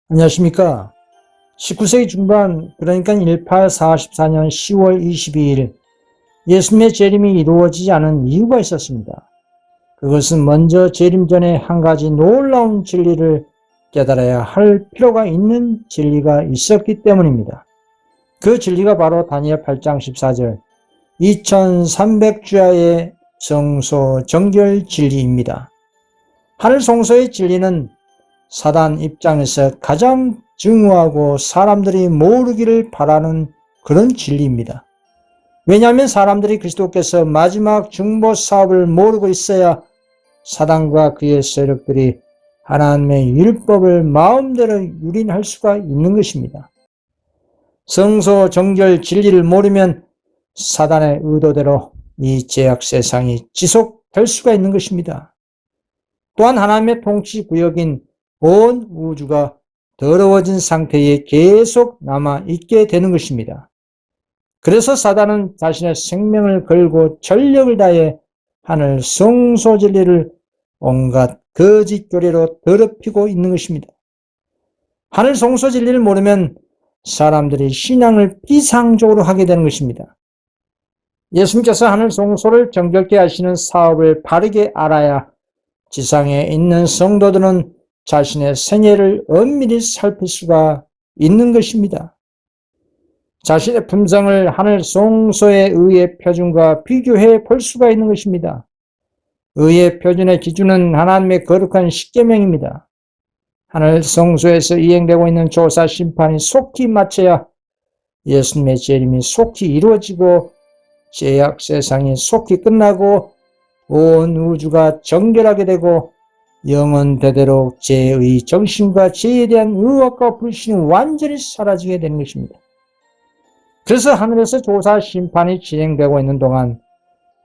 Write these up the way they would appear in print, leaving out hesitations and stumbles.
안녕하십니까. 19세기 중반, 그러니까 1844년 10월 22일 예수님의 재림이 이루어지지 않은 이유가 있었습니다. 그것은 먼저 재림 전에 한 가지 놀라운 진리를 깨달아야 할 필요가 있는 진리가 있었기 때문입니다. 그 진리가 바로 다니엘 8장 14절 2300주야의 성소 정결 진리입니다. 하늘 성소의 진리는 사단 입장에서 가장 증오하고 사람들이 모르기를 바라는 그런 진리입니다. 왜냐하면 사람들이 그리스도께서 마지막 중보 사업을 모르고 있어야 사단과 그의 세력들이 하나님의 율법을 마음대로 유린할 수가 있는 것입니다. 성소 정결 진리를 모르면 사단의 의도대로 이 죄악 세상이 지속될 수가 있는 것입니다. 또한 하나님의 통치 구역인 온 우주가 더러워진 상태에 계속 남아있게 되는 것입니다. 그래서 사단은 자신의 생명을 걸고 전력을 다해 하늘 성소 진리를 온갖 거짓 교리로 더럽히고 있는 것입니다. 하늘 성소 진리를 모르면 사람들이 신앙을 비상적으로 하게 되는 것입니다. 예수님께서 하늘 성소를 정결케 하시는 사업을 바르게 알아야 지상에 있는 성도들은 자신의 생애를 엄밀히 살필 수가 있는 것입니다. 자신의 품성을 하늘 성소의 의의 표준과 비교해 볼 수가 있는 것입니다. 의의 표준의 기준은 하나님의 거룩한 십계명입니다. 하늘 성소에서 이행되고 있는 조사 심판이 속히 마쳐야 예수님의 재림이 속히 이루어지고 죄악 세상이 속히 끝나고 온 우주가 정결하게 되고 영원 대대로 죄의 정신과 죄에 대한 의혹과 불신이 완전히 사라지게 되는 것입니다. 그래서 하늘에서 조사 심판이 진행되고 있는 동안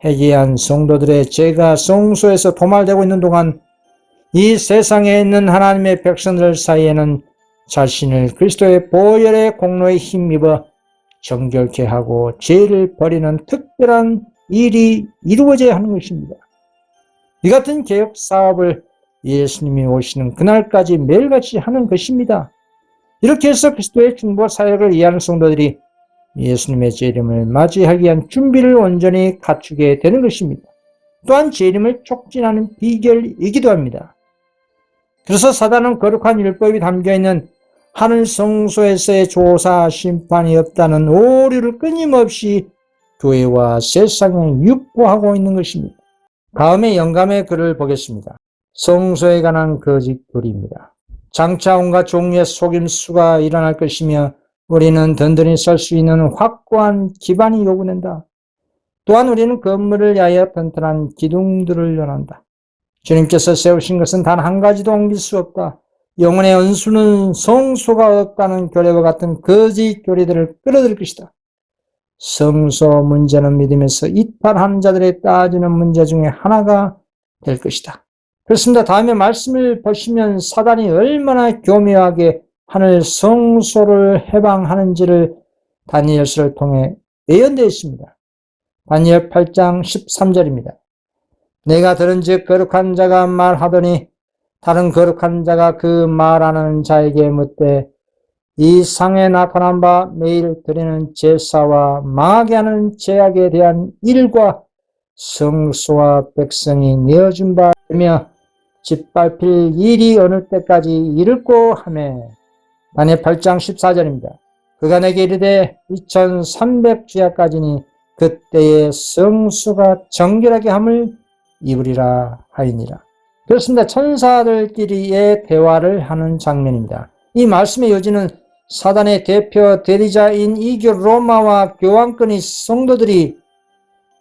회개한 성도들의 죄가 성소에서 도말되고 있는 동안 이 세상에 있는 하나님의 백성들 사이에는 자신을 그리스도의 보혈의 공로에 힘입어 정결케 하고 죄를 버리는 특별한 일이 이루어져야 하는 것입니다. 이 같은 개혁 사업을 예수님이 오시는 그날까지 매일같이 하는 것입니다. 이렇게 해서 그리스도의 중보 사역을 이해하는 성도들이 예수님의 재림을 맞이하기 위한 준비를 온전히 갖추게 되는 것입니다. 또한 재림을 촉진하는 비결이기도 합니다. 그래서 사단은 거룩한 율법이 담겨있는 하늘 성소에서의 조사 심판이 없다는 오류를 끊임없이 교회와 세상에 유포하고 있는 것입니다. 다음에 영감의 글을 보겠습니다. 성소에 관한 거짓 교리입니다. 장차 온갖 종류의 속임수가 일어날 것이며 우리는 든든히 설 수 있는 확고한 기반이 요구된다. 또한 우리는 건물을 위하여 튼튼한 기둥들을 원한다. 주님께서 세우신 것은 단 한 가지도 옮길 수 없다. 영혼의 은수는 성소가 없다는 교리와 같은 거짓 교리들을 끌어들일 것이다. 성소 문제는 믿음에서 이탈하는 자들의 따지는 문제 중에 하나가 될 것이다. 그렇습니다. 다음에 말씀을 보시면 사단이 얼마나 교묘하게 하늘 성소를 해방하는지를 다니엘서를 통해 예언되어 있습니다. 다니엘 8장 13절입니다. 내가 들은즉 거룩한 자가 말하더니 다른 거룩한 자가 그 말하는 자에게 묻되 이 상에 나타난 바 매일 드리는 제사와 망하게 하는 제약에 대한 일과 성소와 백성이 내어준 바며 짓밟힐 일이 어느 때까지 이를꼬 하매 다니엘 8장 14절입니다. 그가 내게 이르되 2300주야까지니 그때의 성수가 정결하게 함을 입으리라 하이니라. 그렇습니다. 천사들끼리의 대화를 하는 장면입니다. 이 말씀의 요지는 사단의 대표 대리자인 이교 로마와 교황권의 성도들이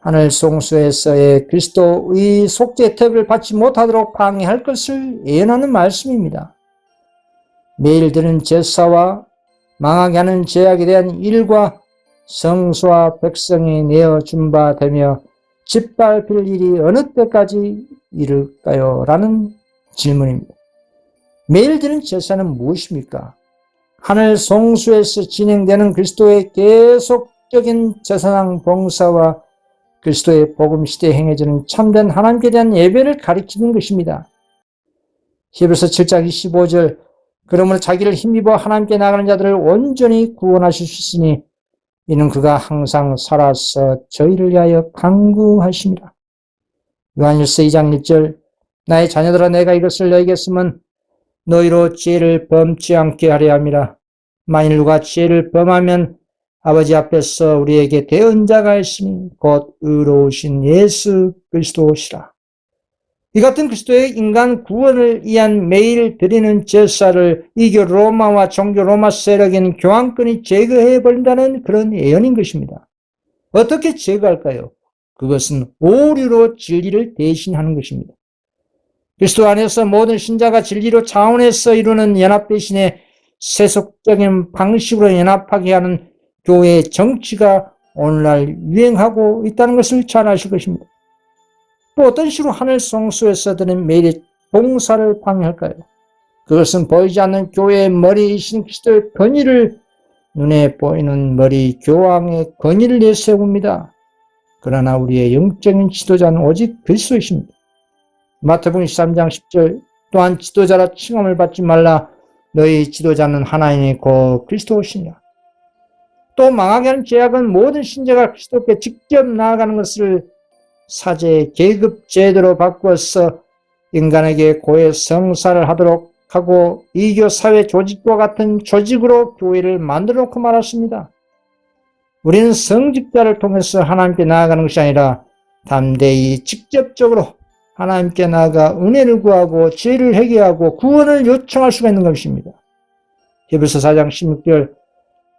하늘 성소에서의 그리스도의 속죄 혜택을 받지 못하도록 방해할 것을 예언하는 말씀입니다. 매일 드는 제사와 망하게 하는 제약에 대한 일과 성소와 백성이 내어준 바 되며 짓밟힐 일이 어느 때까지 이를까요? 라는 질문입니다. 매일 드는 제사는 무엇입니까? 하늘 성소에서 진행되는 그리스도의 계속적인 제사장 봉사와 그리스도의 복음 시대에 행해지는 참된 하나님께 대한 예배를 가리키는 것입니다. 히브리서 7장 25절 그러므로 자기를 힘입어 하나님께 나가는 자들을 온전히 구원하실 수 있으니 이는 그가 항상 살아서 저희를 위하여 간구하심이라. 요한일서 2장 1절 나의 자녀들아 내가 이것을 너희에게 쓰면 너희로 죄를 범치 않게 하려 함이라. 만일 누가 죄를 범하면 아버지 앞에서 우리에게 대언자가 있으니 곧 의로우신 예수 그리스도시라. 이 같은 그리스도의 인간 구원을 위한 매일 드리는 제사를 이교 로마와 종교 로마 세력에는 교황권이 제거해버린다는 그런 예언인 것입니다. 어떻게 제거할까요? 그것은 오류로 진리를 대신하는 것입니다. 그리스도 안에서 모든 신자가 진리로 차원에서 이루는 연합 대신에 세속적인 방식으로 연합하게 하는 교회의 정치가 오늘날 유행하고 있다는 것을 잘 아실 것입니다. 또 어떤 식으로 하늘 성소에서 드는 매일의 봉사를 방해할까요? 그것은 보이지 않는 교회의 머리이신 그리스도의 권위를 눈에 보이는 머리 교황의 권위를 내세웁니다. 그러나 우리의 영적인 지도자는 오직 그리스도이십니다. 마태복음 23장 10절 또한 지도자라 칭함을 받지 말라 너희 지도자는 하나님이 곧 그리스도시니라. 또 망하게 하는 죄악은 모든 신자가 그리스도께 직접 나아가는 것을 사제 계급 제도로 바꾸어서 인간에게 고해 성사를 하도록 하고 이교 사회 조직과 같은 조직으로 교회를 만들어 놓고 말았습니다. 우리는 성직자를 통해서 하나님께 나아가는 것이 아니라 담대히 직접적으로 하나님께 나아가 은혜를 구하고 죄를 회개하고 구원을 요청할 수가 있는 것입니다. 히브리서 4장 16절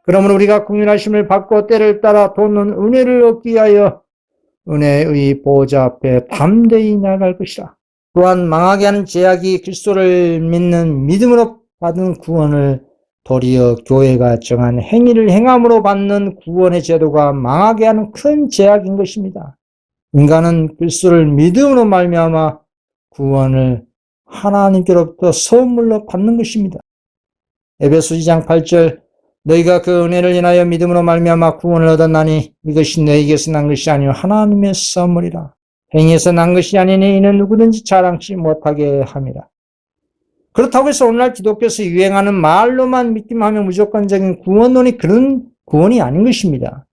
그러므로 우리가 긍휼하심을 받고 때를 따라 돕는 은혜를 얻기 위하여 은혜의 보좌 앞에 담대히 나아갈 것이라. 또한 망하게 하는 제약이 그리스도를 믿는 믿음으로 받은 구원을 도리어 교회가 정한 행위를 행함으로 받는 구원의 제도가 망하게 하는 큰 제약인 것입니다. 인간은 그리스도를 믿음으로 말미암아 구원을 하나님께로부터 선물로 받는 것입니다. 에베소 2장 8절 너희가 그 은혜를 인하여 믿음으로 말미암아 구원을 얻었나니 이것이 너희에게서 난 것이 아니요 하나님의 선물이라. 행위에서 난 것이 아니니 이는 누구든지 자랑치 못하게 함이라. 그렇다고 해서 오늘날 기독교에서 유행하는 말로만 믿기만 하면 무조건적인 구원론이 그런 구원이 아닌 것입니다.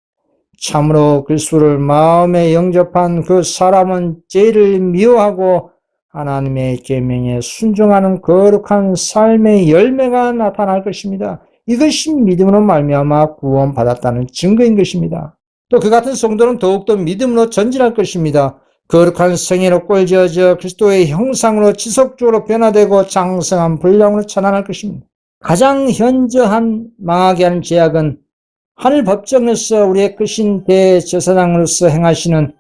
참으로 그리스도를 마음에 영접한 그 사람은 죄를 미워하고 하나님의 계명에 순종하는 거룩한 삶의 열매가 나타날 것입니다. 이것이 믿음으로 말미암아 구원받았다는 증거인 것입니다. 또 그 같은 성도는 더욱더 믿음으로 전진할 것입니다. 거룩한 성의로 꼴지어져 그리스도의 형상으로 지속적으로 변화되고 장성한 분량으로 자라날 것입니다. 가장 현저한 망하게 하는 죄악은 하늘 법정에서 우리의 크신 대제사장으로서 행하시는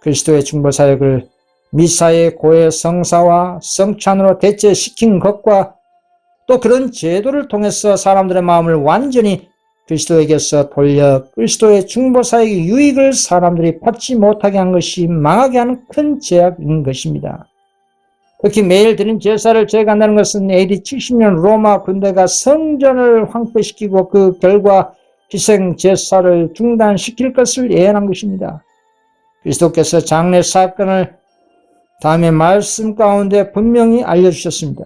그리스도의 중보사역을 미사의 고해 성사와 성찬으로 대체시킨 것과 또 그런 제도를 통해서 사람들의 마음을 완전히 그리스도에게서 돌려 그리스도의 중보사역의 유익을 사람들이 받지 못하게 한 것이 망하게 하는 큰 죄악인 것입니다. 특히 매일 드린 제사를 제거한다는 것은 AD 70년 로마 군대가 성전을 황폐시키고 그 결과 희생 제사를 중단시킬 것을 예언한 것입니다. 그리스도께서 장래 사건을 다음에 말씀 가운데 분명히 알려주셨습니다.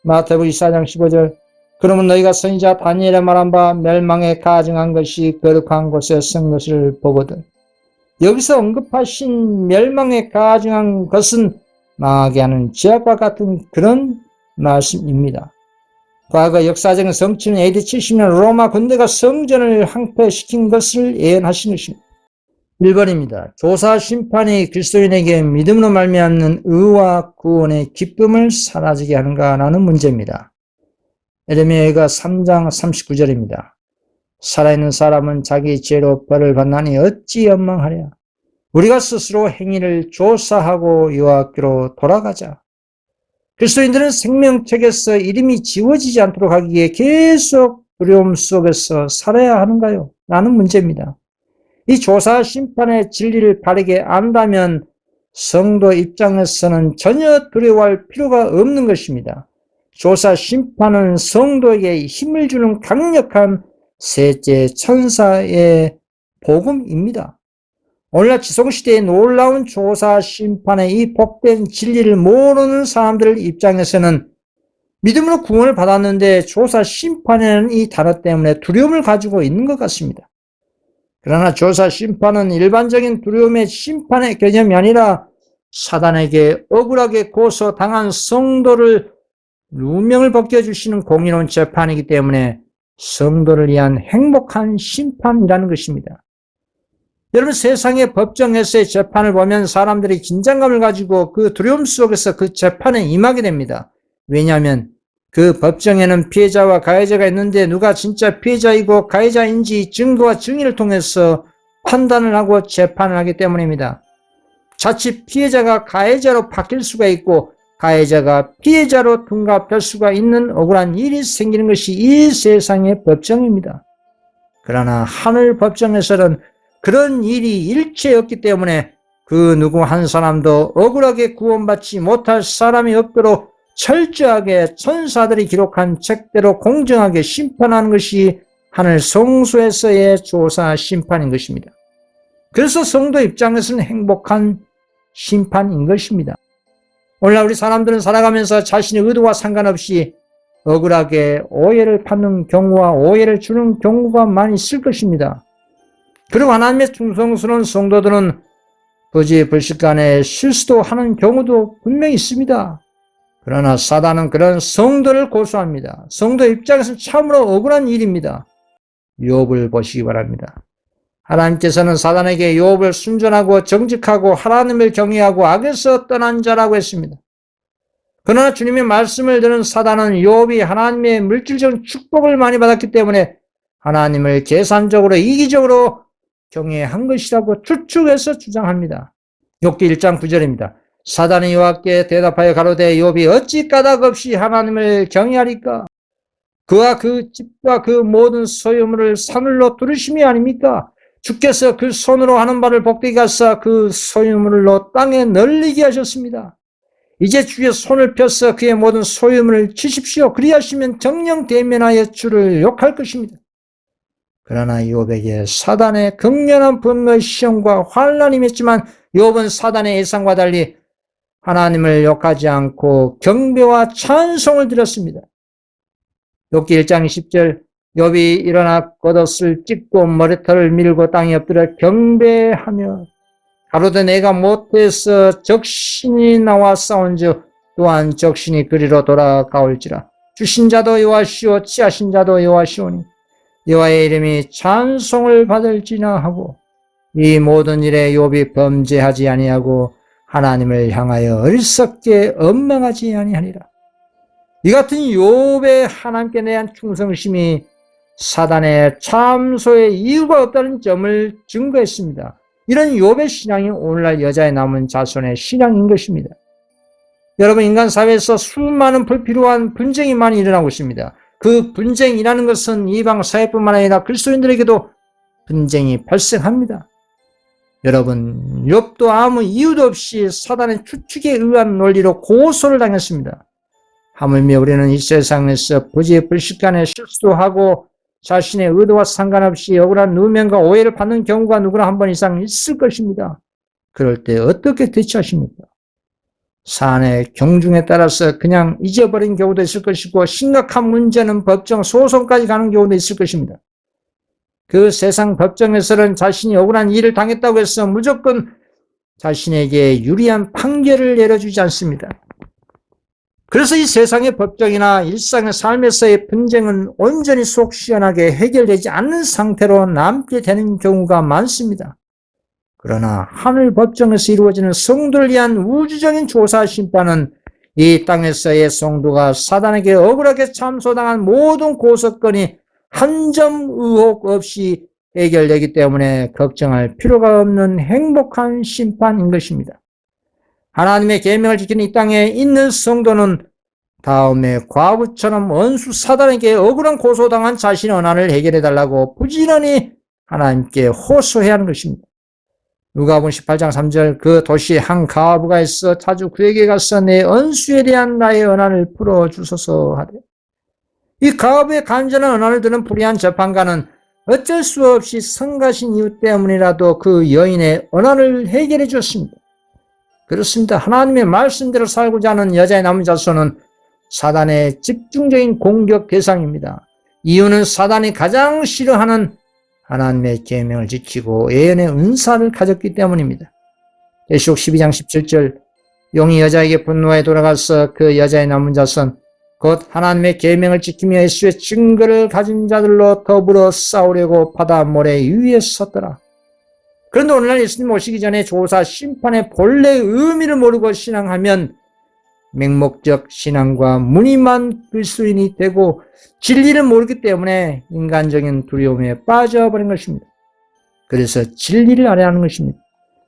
마태복음 24장 15절 그러면 너희가 선지자 다니엘의 말한 바 멸망에 가증한 것이 거룩한 곳에 쓴 것을 보거든. 여기서 언급하신 멸망에 가증한 것은 망하게 하는 죄악과 같은 그런 말씀입니다. 과거 역사적인 성취는 AD 70년 로마 군대가 성전을 황폐시킨 것을 예언하신 것입니다. 1번입니다. 조사 심판이 그리스도인에게 믿음으로 말미암는 의와 구원의 기쁨을 사라지게 하는가라는 문제입니다. 에레미야가 3장 39절입니다. 살아있는 사람은 자기 죄로 벌을 받나니 어찌 원망하랴. 우리가 스스로 행위를 조사하고 여호와께로 돌아가자. 그리스도인들은 생명책에서 이름이 지워지지 않도록 하기 위해 계속 두려움 속에서 살아야 하는가요? 라는 문제입니다. 이 조사 심판의 진리를 바르게 안다면 성도 입장에서는 전혀 두려워할 필요가 없는 것입니다. 조사 심판은 성도에게 힘을 주는 강력한 셋째 천사의 복음입니다. 오늘날 지성시대의 놀라운 조사 심판의 이 복된 진리를 모르는 사람들 입장에서는 믿음으로 구원을 받았는데 조사 심판에는 이 단어 때문에 두려움을 가지고 있는 것 같습니다. 그러나 조사 심판은 일반적인 두려움의 심판의 개념이 아니라 사단에게 억울하게 고소당한 성도를 누명을 벗겨주시는 공의로운 재판이기 때문에 성도를 위한 행복한 심판이라는 것입니다. 여러분, 세상의 법정에서의 재판을 보면 사람들이 긴장감을 가지고 그 두려움 속에서 그 재판에 임하게 됩니다. 왜냐하면 그 법정에는 피해자와 가해자가 있는데 누가 진짜 피해자이고 가해자인지 증거와 증인을 통해서 판단을 하고 재판을 하기 때문입니다. 자칫 피해자가 가해자로 바뀔 수가 있고 가해자가 피해자로 둔갑될 수가 있는 억울한 일이 생기는 것이 이 세상의 법정입니다. 그러나 하늘 법정에서는 그런 일이 일체 없기 때문에 그 누구 한 사람도 억울하게 구원받지 못할 사람이 없도록 철저하게 천사들이 기록한 책대로 공정하게 심판하는 것이 하늘 성소에서의 조사 심판인 것입니다. 그래서 성도 입장에서는 행복한 심판인 것입니다. 오늘날 우리 사람들은 살아가면서 자신의 의도와 상관없이 억울하게 오해를 받는 경우와 오해를 주는 경우가 많이 있을 것입니다. 그리고 하나님의 충성스러운 성도들은 부지불식간에 실수도 하는 경우도 분명히 있습니다. 그러나 사단은 그런 성도를 고소합니다. 성도 입장에서는 참으로 억울한 일입니다. 욥을 보시기 바랍니다. 하나님께서는 사단에게 욥을 순전하고 정직하고 하나님을 경외하고 악에서 떠난 자라고 했습니다. 그러나 주님의 말씀을 들은 사단은 욥이 하나님의 물질적 축복을 많이 받았기 때문에 하나님을 계산적으로 이기적으로 경외한 것이라고 추측해서 주장합니다. 욥기 1장 9절입니다. 사단이 여호와께 대답하여 가로되 욥이 어찌 까닭 없이 하나님을 경외하리까? 그와 그 집과 그 모든 소유물을 사늘로 두르심이 아닙니까? 주께서 그 손으로 하는 바를 복되게 하사 그 소유물로 땅에 널리게 하셨습니다. 이제 주의 손을 펴서 그의 모든 소유물을 치십시오. 그리하시면 정령 대면하여 주를 욕할 것입니다. 그러나 욥에게 사단의 극렬한 분노의 시험과 환난이 맺지만 욥은 사단의 예상과 달리 하나님을 욕하지 않고 경배와 찬송을 드렸습니다. 욥기 1장 10절 욥이 일어나 겉옷을 찢고 머리털을 밀고 땅에 엎드려 경배하며 가로되 내가 못해서 적신이 나와 싸운즉 또한 적신이 그리로 돌아가올지라. 주신 자도 여호와시오 취하신 자도 여호와시오니 여호와의 이름이 찬송을 받을지나 하고 이 모든 일에 욥이 범죄하지 아니하고 하나님을 향하여 어리석게 엇망하지 아니하니라. 이 같은 욥의 하나님께 대한 충성심이 사단의 참소의 이유가 없다는 점을 증거했습니다. 이런 욥의 신앙이 오늘날 여자의 남은 자손의 신앙인 것입니다. 여러분, 인간 사회에서 수많은 불필요한 분쟁이 많이 일어나고 있습니다. 그 분쟁이라는 것은 이방 사회뿐만 아니라 그리스도인들에게도 분쟁이 발생합니다. 여러분, 욥도 아무 이유도 없이 사단의 추측에 의한 논리로 고소를 당했습니다. 하물며 우리는 이 세상에서 부지불식간에 실수도 하고 자신의 의도와 상관없이 억울한 누명과 오해를 받는 경우가 누구나 한 번 이상 있을 것입니다. 그럴 때 어떻게 대처하십니까? 사안의 경중에 따라서 그냥 잊어버린 경우도 있을 것이고 심각한 문제는 법정 소송까지 가는 경우도 있을 것입니다. 그 세상 법정에서는 자신이 억울한 일을 당했다고 해서 무조건 자신에게 유리한 판결을 내려주지 않습니다. 그래서 이 세상의 법정이나 일상의 삶에서의 분쟁은 온전히 속 시원하게 해결되지 않는 상태로 남게 되는 경우가 많습니다. 그러나 하늘 법정에서 이루어지는 성도를 위한 우주적인 조사 심판은 이 땅에서의 성도가 사단에게 억울하게 참소당한 모든 고소건이 한 점 의혹 없이 해결되기 때문에 걱정할 필요가 없는 행복한 심판인 것입니다. 하나님의 계명을 지키는 이 땅에 있는 성도는 다음에 과부처럼 원수 사단에게 억울한 고소당한 자신의 원한을 해결해달라고 부지런히 하나님께 호소해야 하는 것입니다. 누가복음 18장 3절 그 도시에 한 가부가 있어 자주 그에게 가서 내 원수에 대한 나의 원한을 풀어주소서 하되 이 가부의 간절한 원한을 들은 불의한 재판관은 어쩔 수 없이 성가신 이유 때문이라도 그 여인의 원한을 해결해 주었습니다. 그렇습니다. 하나님의 말씀대로 살고자 하는 여자의 남은 자손은 사단의 집중적인 공격 대상입니다. 이유는 사단이 가장 싫어하는 하나님의 계명을 지키고 예언의 은사를 가졌기 때문입니다. 계시록 12장 17절 용이 여자에게 분노하여 돌아가서 그 여자의 남은 자손 곧 하나님의 계명을 지키며 예수의 증거를 가진 자들로 더불어 싸우려고 바다 모래 위에 섰더라. 그런데 오늘날 예수님 오시기 전에 조사 심판의 본래의 의미를 모르고 신앙하면 맹목적 신앙과 무늬만 그리스도인이 되고 진리를 모르기 때문에 인간적인 두려움에 빠져버린 것입니다. 그래서 진리를 알아야 하는 것입니다.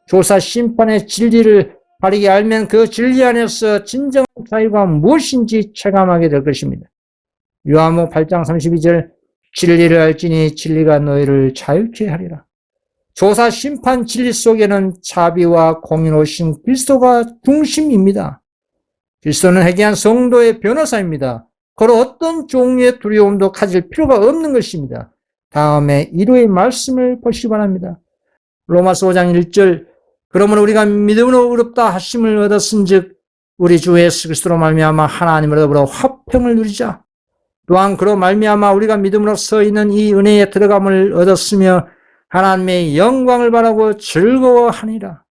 조사 심판의 진리를 바르게 알면 그 진리 안에서 진정한 자유가 무엇인지 체감하게 될 것입니다. 요한복음 8장 32절 진리를 알지니 진리가 너희를 자유케 하리라. 조사 심판 진리 속에는 자비와 공의로우신 그리스도가 중심입니다. 그리스도는 회개한 성도의 변호사입니다. 그로 어떤 종류의 두려움도 가질 필요가 없는 것입니다. 다음에 1호의 말씀을 보시기 바랍니다. 로마서 5장 1절 그러므로 우리가 믿음으로 의롭다 하심을 얻었은즉 우리 주 예수 그리스도로 말미암아 하나님으로 더불어 화평을 누리자. 또한 그로 말미암아 우리가 믿음으로 서 있는 이 은혜에 들어감을 얻었으며 하나님의 영광을 바라고 즐거워하니라.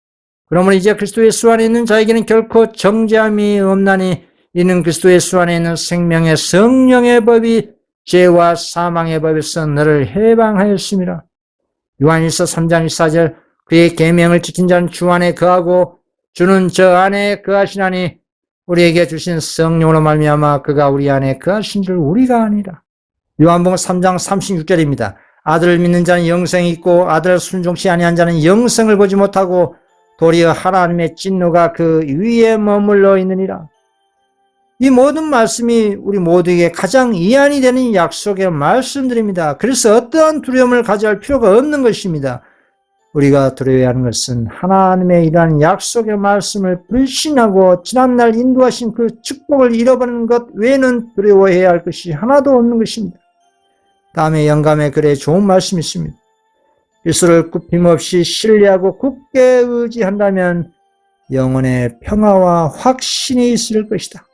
그러므로 이제 그리스도 예수 안에 있는 자에게는 결코 정죄함이 없나니 이는 그리스도 예수 안에 있는 생명의 성령의 법이 죄와 사망의 법에서 너를 해방하였습니다. 요한일서 3장 14절 그의 계명을 지킨 자는 주 안에 거하고 주는 저 안에 거하시나니 우리에게 주신 성령으로 말미암아 그가 우리 안에 거하신 줄 우리가 아니라. 요한복음 3장 36절입니다. 아들을 믿는 자는 영생이 있고 아들을 순종치 아니한 자는 영생을 보지 못하고 도리어 하나님의 진노가 그 위에 머물러 있느니라. 이 모든 말씀이 우리 모두에게 가장 이안이 되는 약속의 말씀들입니다. 그래서 어떠한 두려움을 가져야 할 필요가 없는 것입니다. 우리가 두려워해야 하는 것은 하나님의 이러한 약속의 말씀을 불신하고 지난날 인도하신 그 축복을 잃어버리는 것 외에는 두려워해야 할 것이 하나도 없는 것입니다. 다음에 영감의 글에 좋은 말씀이 있습니다. 그리스도를 굽힘없이 신뢰하고 굳게 의지한다면 영혼의 평화와 확신이 있을 것이다.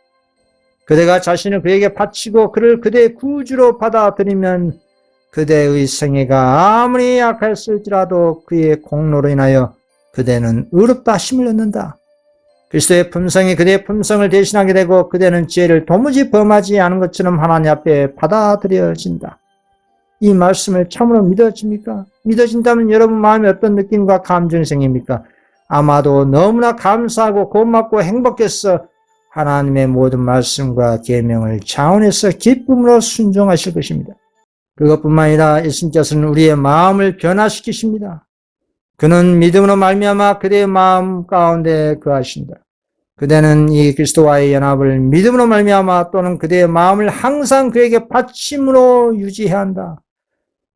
그대가 자신을 그에게 바치고 그를 그대의 구주로 받아들이면 그대의 생애가 아무리 약했을지라도 그의 공로로 인하여 그대는 의롭다 하심을 얻는다. 그리스도의 품성이 그대의 품성을 대신하게 되고 그대는 죄를 도무지 범하지 않은 것처럼 하나님 앞에 받아들여진다. 이 말씀을 참으로 믿어집니까? 믿어진다면 여러분 마음에 어떤 느낌과 감정이 생깁니까? 아마도 너무나 감사하고 고맙고 행복해서 하나님의 모든 말씀과 계명을 자원해서 기쁨으로 순종하실 것입니다. 그것뿐만 아니라 예수님께서는 우리의 마음을 변화시키십니다. 그는 믿음으로 말미암아 그대의 마음 가운데 거하신다. 그대는 이 그리스도와의 연합을 믿음으로 말미암아 또는 그대의 마음을 항상 그에게 바침으로 유지해야 한다.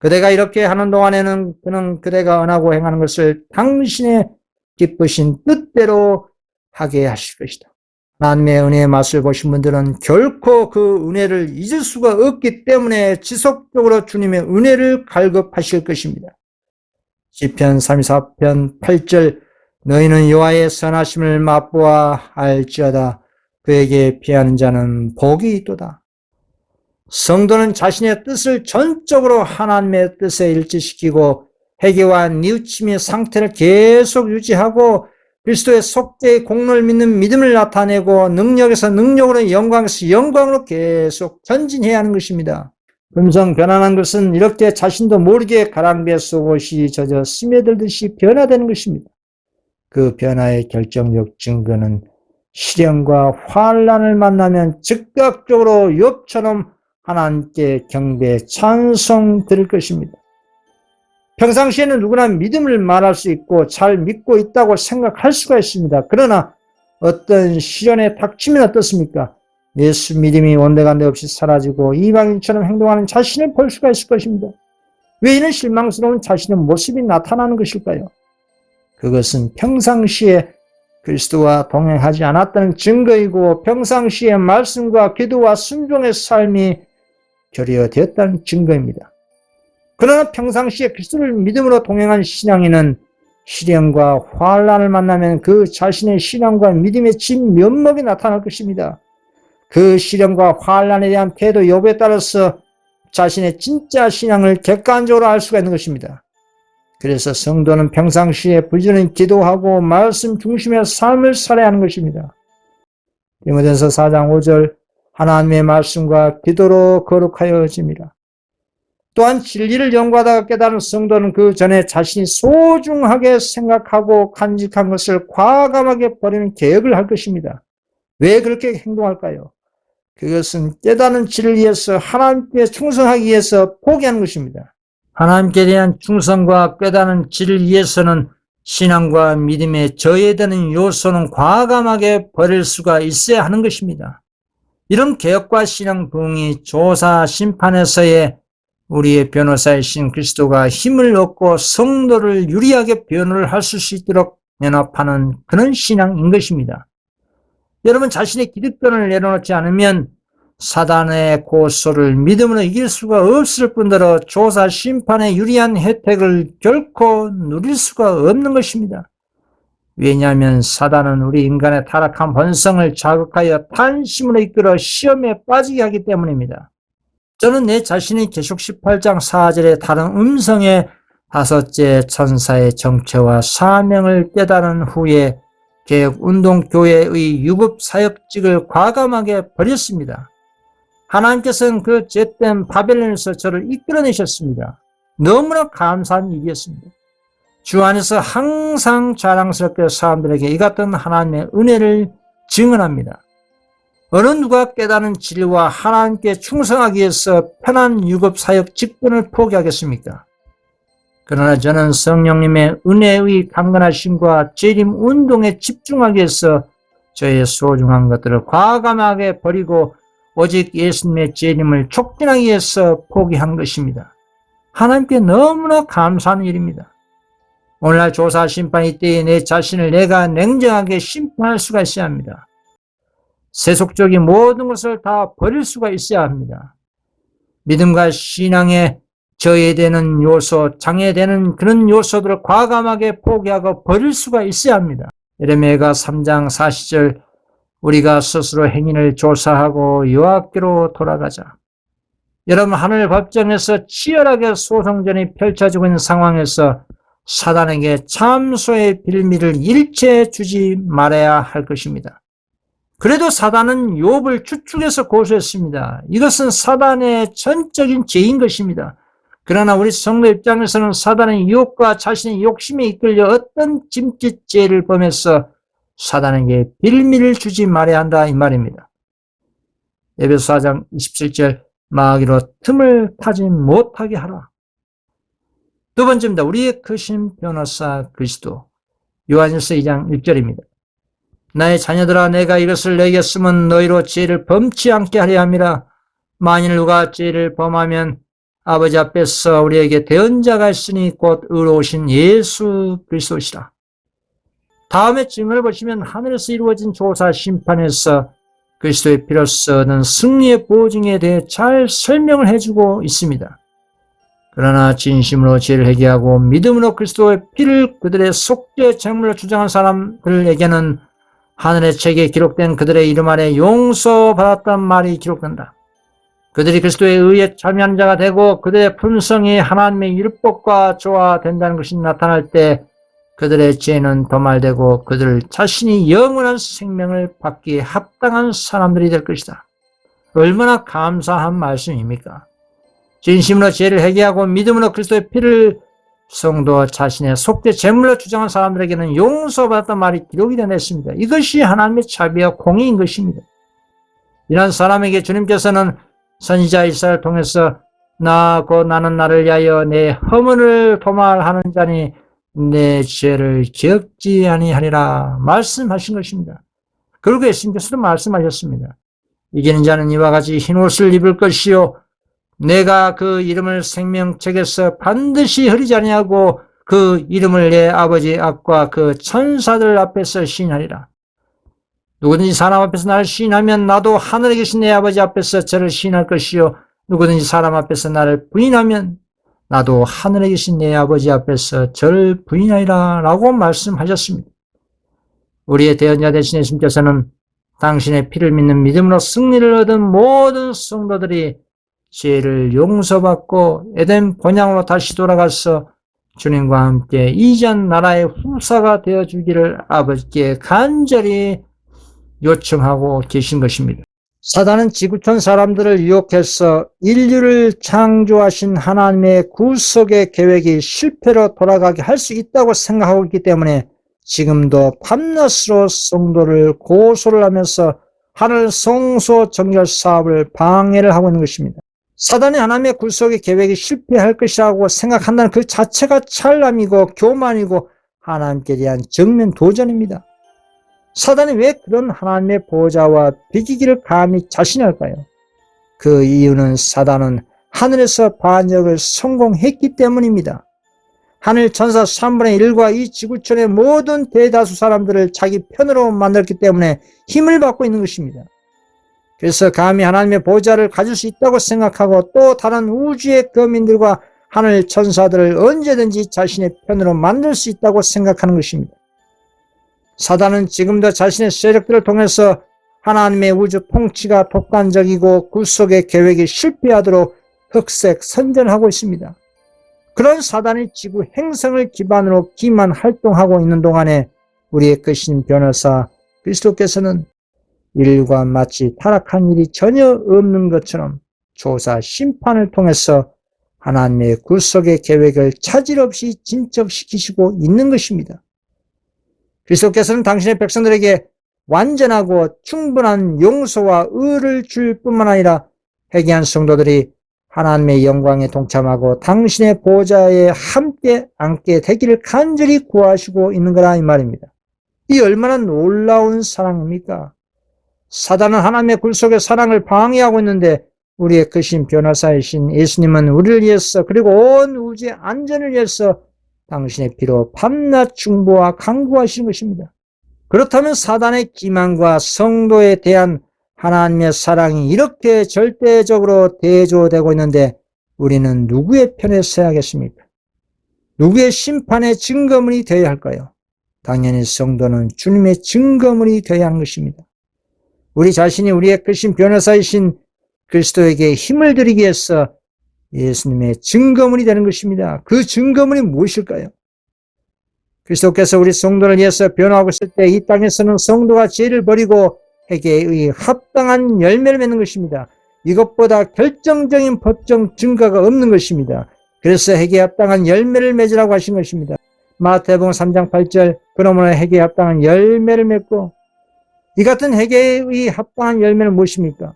그대가 이렇게 하는 동안에는 그는 그대가 언하고 행하는 것을 당신의 기쁘신 뜻대로 하게 하실 것이다. 하나님의 은혜의 맛을 보신 분들은 결코 그 은혜를 잊을 수가 없기 때문에 지속적으로 주님의 은혜를 갈급하실 것입니다. 시편 34편 8절 너희는 여호와의 선하심을 맛보아 알지어다. 그에게 피하는 자는 복이 있도다. 성도는 자신의 뜻을 전적으로 하나님의 뜻에 일치시키고 회개와 뉘우침의 상태를 계속 유지하고 그리스도의 속죄의 공로를 믿는 믿음을 나타내고 능력에서 능력으로 영광에서 영광으로 계속 전진해야 하는 것입니다. 금성 변화한 것은 이렇게 자신도 모르게 가랑비에 속옷이 젖어 스며들듯이 변화되는 것입니다. 그 변화의 결정적 증거는 시련과 환난을 만나면 즉각적으로 욥처럼 하나님께 경배, 찬송 드릴 것입니다. 평상시에는 누구나 믿음을 말할 수 있고 잘 믿고 있다고 생각할 수가 있습니다. 그러나 어떤 시련에 닥치면 어떻습니까? 예수 믿음이 온데간데 없이 사라지고 이방인처럼 행동하는 자신을 볼 수가 있을 것입니다. 왜 이런 실망스러운 자신의 모습이 나타나는 것일까요? 그것은 평상시에 그리스도와 동행하지 않았다는 증거이고 평상시에 말씀과 기도와 순종의 삶이 결여되었다는 증거입니다. 그러나 평상시에 그리스도를 믿음으로 동행한 신앙인은 시련과 환난을 만나면 그 자신의 신앙과 믿음의 진면목이 나타날 것입니다. 그 시련과 환난에 대한 태도 여부에 따라서 자신의 진짜 신앙을 객관적으로 알 수가 있는 것입니다. 그래서 성도는 평상시에 부지런히 기도하고 말씀 중심의 삶을 살아야 하는 것입니다. 디모데전서 4장 5절 하나님의 말씀과 기도로 거룩하여집니다. 또한 진리를 연구하다가 깨달은 성도는 그 전에 자신이 소중하게 생각하고 간직한 것을 과감하게 버리는 계획을 할 것입니다. 왜 그렇게 행동할까요? 그것은 깨닫는 진리를 위해서 하나님께 충성하기 위해서 포기하는 것입니다. 하나님께 대한 충성과 깨닫는 진리를 위해서는 신앙과 믿음에 저해되는 요소는 과감하게 버릴 수가 있어야 하는 것입니다. 이런 개혁과 신앙 부흥이 조사 심판에서의 우리의 변호사이신 그리스도가 힘을 얻고 성도를 유리하게 변호를 할 수 있도록 연합하는 그런 신앙인 것입니다. 여러분 자신의 기득권을 내려놓지 않으면 사단의 고소를 믿음으로 이길 수가 없을 뿐더러 조사 심판의 유리한 혜택을 결코 누릴 수가 없는 것입니다. 왜냐하면 사단은 우리 인간의 타락한 본성을 자극하여 탄심으로 이끌어 시험에 빠지게 하기 때문입니다. 저는 내 자신이 계시록 18장 4절의 다른 음성의 다섯째 천사의 정체와 사명을 깨달은 후에 개혁운동교회의 유급사역직을 과감하게 버렸습니다. 하나님께서는 그 죄된 바벨론에서 저를 이끌어내셨습니다. 너무나 감사한 일이었습니다. 주 안에서 항상 자랑스럽게 사람들에게 이 같은 하나님의 은혜를 증언합니다. 어느 누가 깨닫는 진리와 하나님께 충성하기 위해서 편한 유급사역 직분을 포기하겠습니까? 그러나 저는 성령님의 은혜의 강건하심과 재림 운동에 집중하기 위해서 저의 소중한 것들을 과감하게 버리고 오직 예수님의 재림을 촉진하기 위해서 포기한 것입니다. 하나님께 너무나 감사한 일입니다. 오늘날 조사 심판 이때에 내 자신을 내가 냉정하게 심판할 수가 있어야 합니다. 세속적인 모든 것을 다 버릴 수가 있어야 합니다. 믿음과 신앙에 저해되는 요소, 장애되는 그런 요소들을 과감하게 포기하고 버릴 수가 있어야 합니다. 예레미야가 3장 40절 우리가 스스로 행인을 조사하고 여호와께로 돌아가자. 여러분 하늘 법정에서 치열하게 소송전이 펼쳐지고 있는 상황에서 사단에게 참소의 빌미를 일체 주지 말아야 할 것입니다. 그래도 사단은 욥을 추측해서 고소했습니다. 이것은 사단의 전적인 죄인 것입니다. 그러나 우리 성도 입장에서는 사단의 유혹과 자신의 욕심에 이끌려 어떤 짐짓죄를 범해서 사단에게 빌미를 주지 말아야 한다 이 말입니다. 에베소 4장 27절 마귀로 틈을 타지 못하게 하라. 두 번째입니다. 우리의 크신 변호사 그리스도. 요한일서 2장 1절입니다. 나의 자녀들아 내가 이것을 내게 쓰면 너희로 죄를 범치 않게 하려 함이라. 만일 누가 죄를 범하면 아버지 앞에서 우리에게 대언자가 있으니 곧 의로우신 예수 그리스도시라. 다음의 증언을 보시면 하늘에서 이루어진 조사 심판에서 그리스도의 피로써 얻은 승리의 보증에 대해 잘 설명을 해주고 있습니다. 그러나 진심으로 죄를 회개하고 믿음으로 그리스도의 피를 그들의 속죄 제물로 주장한 사람들에게는 하늘의 책에 기록된 그들의 이름 아래 용서받았단 말이 기록된다. 그들이 그리스도의 의에 참여하는 자가 되고 그들의 품성이 하나님의 율법과 조화된다는 것이 나타날 때 그들의 죄는 도말되고 그들 자신이 영원한 생명을 받기에 합당한 사람들이 될 것이다. 얼마나 감사한 말씀입니까? 진심으로 죄를 회개하고 믿음으로 그리스도의 피를 성도 자신의 속죄 제물로 주장한 사람들에게는 용서받았단 말이 기록이 되어 있습니다. 이것이 하나님의 자비와 공의인 것입니다. 이런 사람에게 주님께서는 선지자 이사야를 통해서 나는 나를 위하여 내 허물을 도말하는 자니 내 죄를 기억지 아니하리라 말씀하신 것입니다. 그리고 예수님께서도 말씀하셨습니다. 이기는 자는 이와 같이 흰 옷을 입을 것이요 내가 그 이름을 생명책에서 반드시 흐리지 아니하고 그 이름을 내 아버지 앞과 그 천사들 앞에서 시인하리라. 누구든지 사람 앞에서 나를 시인하면 나도 하늘에 계신 내 아버지 앞에서 저를 시인할 것이요 누구든지 사람 앞에서 나를 부인하면 나도 하늘에 계신 내 아버지 앞에서 저를 부인하리라 라고 말씀하셨습니다. 우리의 대언자 되신 예수님께서는 당신의 피를 믿는 믿음으로 승리를 얻은 모든 성도들이 죄를 용서받고 에덴 본향으로 다시 돌아가서 주님과 함께 이전 나라의 후사가 되어주기를 아버지께 간절히 요청하고 계신 것입니다. 사단은 지구촌 사람들을 유혹해서 인류를 창조하신 하나님의 구속의 계획이 실패로 돌아가게 할 수 있다고 생각하고 있기 때문에 지금도 밤낮으로 성도를 고소를 하면서 하늘 성소 정결 사업을 방해를 하고 있는 것입니다. 사단이 하나님의 구속의 계획이 실패할 것이라고 생각한다는 그 자체가 찬란이고 교만이고 하나님께 대한 정면 도전입니다. 사단이 왜 그런 하나님의 보호자와 비기기를 감히 자신할까요? 그 이유는 사단은 하늘에서 반역을 성공했기 때문입니다. 하늘 천사 3분의 1과 이 지구촌의 모든 대다수 사람들을 자기 편으로 만들었기 때문에 힘을 받고 있는 것입니다. 그래서 감히 하나님의 보호자를 가질 수 있다고 생각하고 또 다른 우주의 거민들과 하늘 천사들을 언제든지 자신의 편으로 만들 수 있다고 생각하는 것입니다. 사단은 지금도 자신의 세력들을 통해서 하나님의 우주 통치가 독단적이고 구속의 계획이 실패하도록 흑색 선전하고 있습니다. 그런 사단이 지구 행성을 기반으로 기만 활동하고 있는 동안에 우리의 크신 변호사 그리스도께서는 인류가 마치 타락한 일이 전혀 없는 것처럼 조사 심판을 통해서 하나님의 구속의 계획을 차질 없이 진척시키시고 있는 것입니다. 그리스도께서는 당신의 백성들에게 완전하고 충분한 용서와 의를 줄 뿐만 아니라 회개한 성도들이 하나님의 영광에 동참하고 당신의 보좌에 함께 앉게 되기를 간절히 구하시고 있는 거라 이 말입니다. 이 얼마나 놀라운 사랑입니까? 사단은 하나님의 굴속의 사랑을 방해하고 있는데 우리의 크신 변호사이신 예수님은 우리를 위해서 그리고 온 우주의 안전을 위해서 당신의 피로 밤낮 중보와 강구하시는 것입니다. 그렇다면 사단의 기만과 성도에 대한 하나님의 사랑이 이렇게 절대적으로 대조되고 있는데 우리는 누구의 편에 서야겠습니까? 누구의 심판의 증거물이 되어야 할까요? 당연히 성도는 주님의 증거물이 되어야 하는 것입니다. 우리 자신이 우리의 크신 변호사이신 그리스도에게 힘을 드리기 위해서 예수님의 증거물이 되는 것입니다. 그 증거물이 무엇일까요? 그리스도께서 우리 성도를 위해서 변호하고 있을 때 이 땅에서는 성도가 죄를 버리고 회개의 합당한 열매를 맺는 것입니다. 이것보다 결정적인 법정 증거가 없는 것입니다. 그래서 회개에 합당한 열매를 맺으라고 하신 것입니다. 마태복음 3장 8절 그러므로 회개에 합당한 열매를 맺고 이 같은 회개의 합당한 열매는 무엇입니까?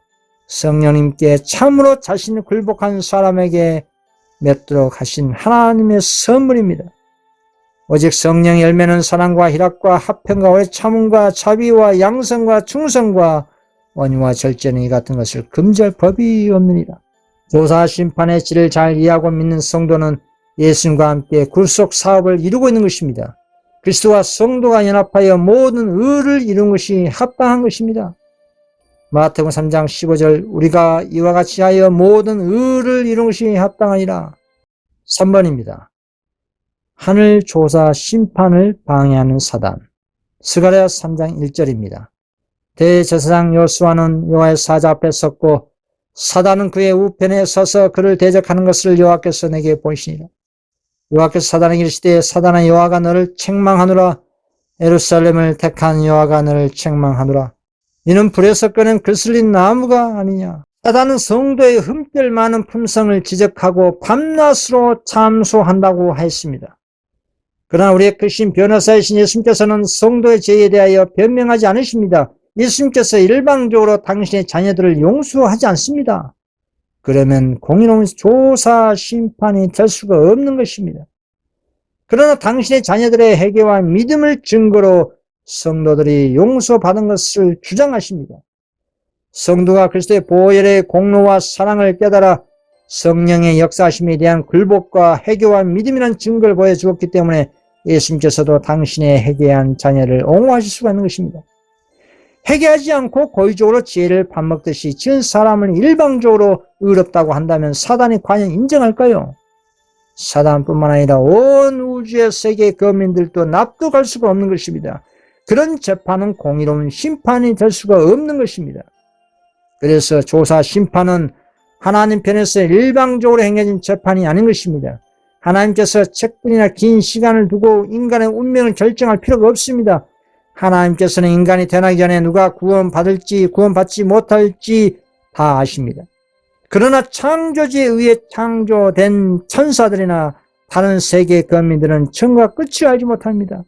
성령님께 참으로 자신을 굴복한 사람에게 맺도록 하신 하나님의 선물입니다. 오직 성령의 열매는 사랑과 희락과 화평과 오래 참음과 자비와 양성과 충성과 원유와 절제는 이 같은 것을 금지할 법이 없느니라. 조사 심판의 질을 잘 이해하고 믿는 성도는 예수님과 함께 구속 사업을 이루고 있는 것입니다. 그리스도와 성도가 연합하여 모든 의를 이룬 것이 합당한 것입니다. 마태복음 3장 15절 우리가 이와 같이 하여 모든 의를 이룬 것이 합당하니라. 3번입니다. 하늘 조사 심판을 방해하는 사단. 스가랴 3장 1절입니다. 대제사장 여호수아는 여호와의 사자 앞에 섰고 사단은 그의 우편에 서서 그를 대적하는 것을 여호와께서 내게 보이시니라. 여호와께서 사단에게 이르시되 사단아 여호와가 너를 책망하노라. 예루살렘을 택한 여호와가 너를 책망하노라. 이는 불에서 꺼낸 거슬린 나무가 아니냐. 사단은 성도의 흠결 많은 품성을 지적하고 밤낮으로 참소한다고 했습니다. 그러나 우리의 크신 변호사이신 예수님께서는 성도의 죄에 대하여 변명하지 않으십니다. 예수님께서 일방적으로 당신의 자녀들을 용서하지 않습니다. 그러면 공의로운 조사 심판이 될 수가 없는 것입니다. 그러나 당신의 자녀들의 회개와 믿음을 증거로 성도들이 용서받은 것을 주장하십니다. 성도가 그리스도의 보혈의 공로와 사랑을 깨달아 성령의 역사하심에 대한 굴복과 회개와 믿음이라는 증거를 보여주었기 때문에 예수님께서도 당신의 회개한 자녀를 옹호하실 수가 있는 것입니다. 회개하지 않고 고의적으로 죄를 밥 먹듯이 지은 사람을 일방적으로 의롭다고 한다면 사단이 과연 인정할까요? 사단뿐만 아니라 온 우주의 세계 거민들도 납득할 수가 없는 것입니다. 그런 재판은 공의로운 심판이 될 수가 없는 것입니다. 그래서 조사 심판은 하나님 편에서 일방적으로 행해진 재판이 아닌 것입니다. 하나님께서 책분이나 긴 시간을 두고 인간의 운명을 결정할 필요가 없습니다. 하나님께서는 인간이 태어나기 전에 누가 구원받을지 구원받지 못할지 다 아십니다. 그러나 창조주에 의해 창조된 천사들이나 다른 세계의 거민들은 처음과 끝을 알지 못합니다.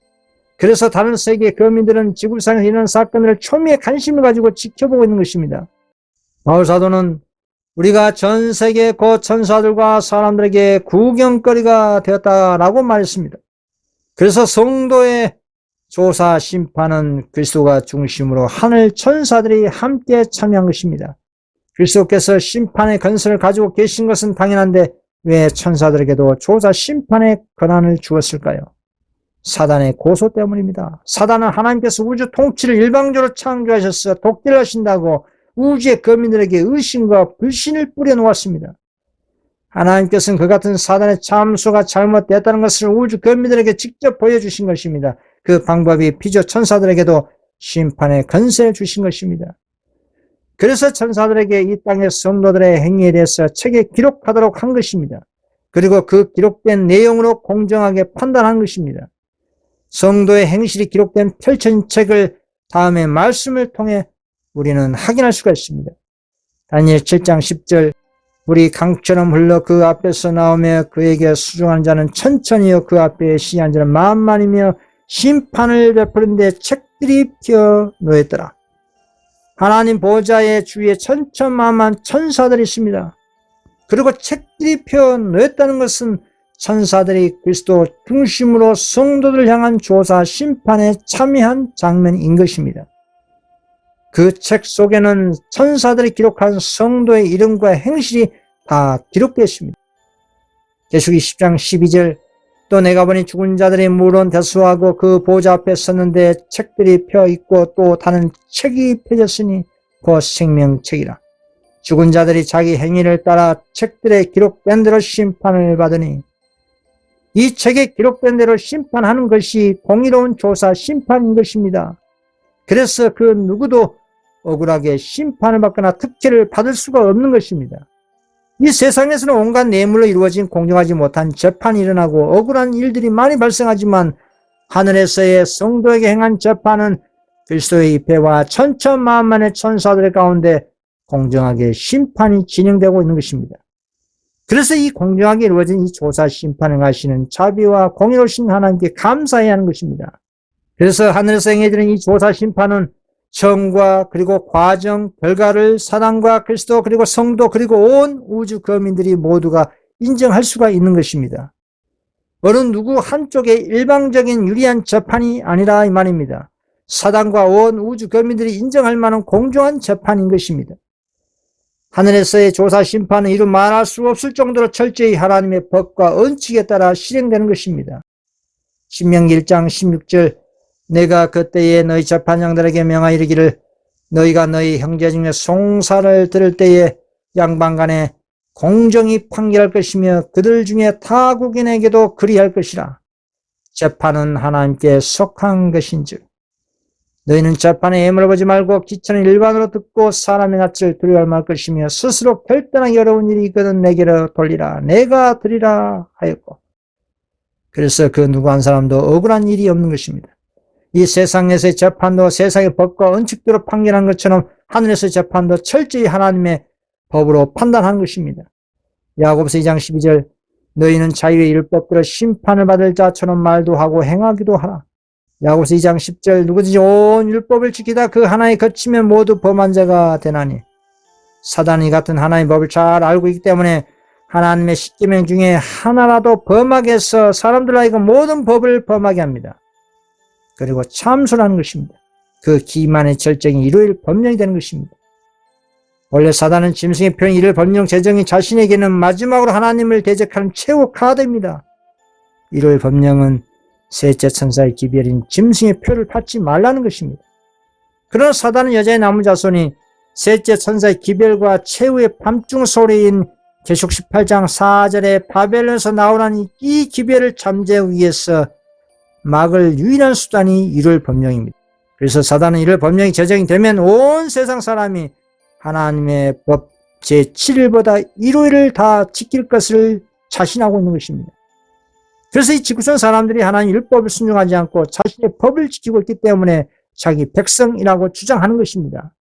그래서 다른 세계의 거민들은 지구상에서 일어나는 사건을 초미의 관심을 가지고 지켜보고 있는 것입니다. 바울 사도는 우리가 전 세계 그 천사들과 사람들에게 구경거리가 되었다라고 말했습니다. 그래서 성도의 조사 심판은 그리스도가 중심으로 하늘 천사들이 함께 참여한 것입니다. 그리스도께서 심판의 권세를 가지고 계신 것은 당연한데 왜 천사들에게도 조사 심판의 권한을 주었을까요? 사단의 고소 때문입니다. 사단은 하나님께서 우주 통치를 일방적으로 창조하셔서 독재를 하신다고 우주의 거민들에게 의심과 불신을 뿌려놓았습니다. 하나님께서는 그 같은 사단의 참수가 잘못됐다는 것을 우주 거민들에게 직접 보여주신 것입니다. 그 방법이 피조 천사들에게도 심판의 권세를 주신 것입니다. 그래서 천사들에게 이 땅의 성도들의 행위에 대해서 책에 기록하도록 한 것입니다. 그리고 그 기록된 내용으로 공정하게 판단한 것입니다. 성도의 행실이 기록된 펼쳐진 책을 다음에 말씀을 통해 우리는 확인할 수가 있습니다. 다니엘 7장 10절 물이 강처럼 흘러 그 앞에서 나오며 그에게 수종한 자는 천천히요 그 앞에 시한 자는 만만이며 심판을 베푸는데 책들이 피어 놓였더라. 하나님 보좌의 주위에 천천만만 천사들이 있습니다. 그리고 책들이 피어 놓였다는 것은 천사들이 그리스도 중심으로 성도들 향한 조사 심판에 참여한 장면인 것입니다. 그 책 속에는 천사들이 기록한 성도의 이름과 행실이 다 기록되어 있습니다. 계시록 20장 12절 또 내가 보니 죽은 자들이 물론 대수하고 그 보좌 앞에 섰는데 책들이 펴 있고 또 다른 책이 펴졌으니 그 생명책이라. 죽은 자들이 자기 행위를 따라 책들에 기록된 대로 심판을 받으니 이 책에 기록된 대로 심판하는 것이 공의로운 조사 심판인 것입니다. 그래서 그 누구도 억울하게 심판을 받거나 특혜를 받을 수가 없는 것입니다. 이 세상에서는 온갖 뇌물로 이루어진 공정하지 못한 재판이 일어나고 억울한 일들이 많이 발생하지만 하늘에서의 성도에게 행한 재판은 그리스도의 입회와 천천만만의 천사들 가운데 공정하게 심판이 진행되고 있는 것입니다. 그래서 이 공정하게 이루어진 이 조사 심판을 하시는 자비와 공의로우신 하나님께 감사해야 하는 것입니다. 그래서 하늘에서 행해지는 이 조사 심판은 처음과 그리고 과정, 결과를 사단과 그리스도 그리고 성도 그리고 온 우주 거민들이 모두가 인정할 수가 있는 것입니다. 어느 누구 한쪽의 일방적인 유리한 재판이 아니라 이 말입니다. 사단과 온 우주 거민들이 인정할 만한 공정한 재판인 것입니다. 하늘에서의 조사 심판은 이루 말할 수 없을 정도로 철저히 하나님의 법과 언칙에 따라 실행되는 것입니다. 신명기 1장 16절 내가 그때에 너희 재판장들에게 명하여 이르기를 너희가 너희 형제 중에 송사를 들을 때에 양반간에 공정히 판결할 것이며 그들 중에 타국인에게도 그리할 것이라. 재판은 하나님께 속한 것인즉 너희는 재판에 예물을 보지 말고 기천을 일반으로 듣고 사람의 낯을 두려워할 말 것이며 스스로 결단하기 어려운 일이 있거든 내게로 돌리라. 내가 드리라 하였고 그래서 그 누구 한 사람도 억울한 일이 없는 것입니다. 이 세상에서의 재판도 세상의 법과 원칙대로 판결한 것처럼 하늘에서의 재판도 철저히 하나님의 법으로 판단한 것입니다. 야고보서 2장 12절 너희는 자유의 율법대로 심판을 받을 자처럼 말도 하고 행하기도 하라. 야고보서 2장 10절 누구든지 온 율법을 지키다 그 하나에 거치면 모두 범한 자가 되나니 사단이 같은 하나님의 법을 잘 알고 있기 때문에 하나님의 십계명 중에 하나라도 범하게 해서 사람들 하여금 모든 법을 범하게 합니다. 그리고 참수라는 것입니다. 그 기만의 절정이 일요일 법령이 되는 것입니다. 원래 사단은 짐승의 표현 일요일 법령 제정이 자신에게는 마지막으로 하나님을 대적하는 최후 카드입니다. 일요일 법령은 셋째 천사의 기별인 짐승의 표를 받지 말라는 것입니다. 그러나 사단은 여자의 남은 자손이 셋째 천사의 기별과 최후의 밤중 소리인 계시록 18장 4절에 바벨론에서 나오라는 이 기별을 잠재우기 위해서 막을 유일한 수단이 일요일 법령입니다. 그래서 사단은 이를 법령이 제정이 되면 온 세상 사람이 하나님의 법 제7일보다 1호일을 다 지킬 것을 자신하고 있는 것입니다. 그래서 이 지구촌 사람들이 하나님 율법을 순종하지 않고 자신의 법을 지키고 있기 때문에 자기 백성이라고 주장하는 것입니다.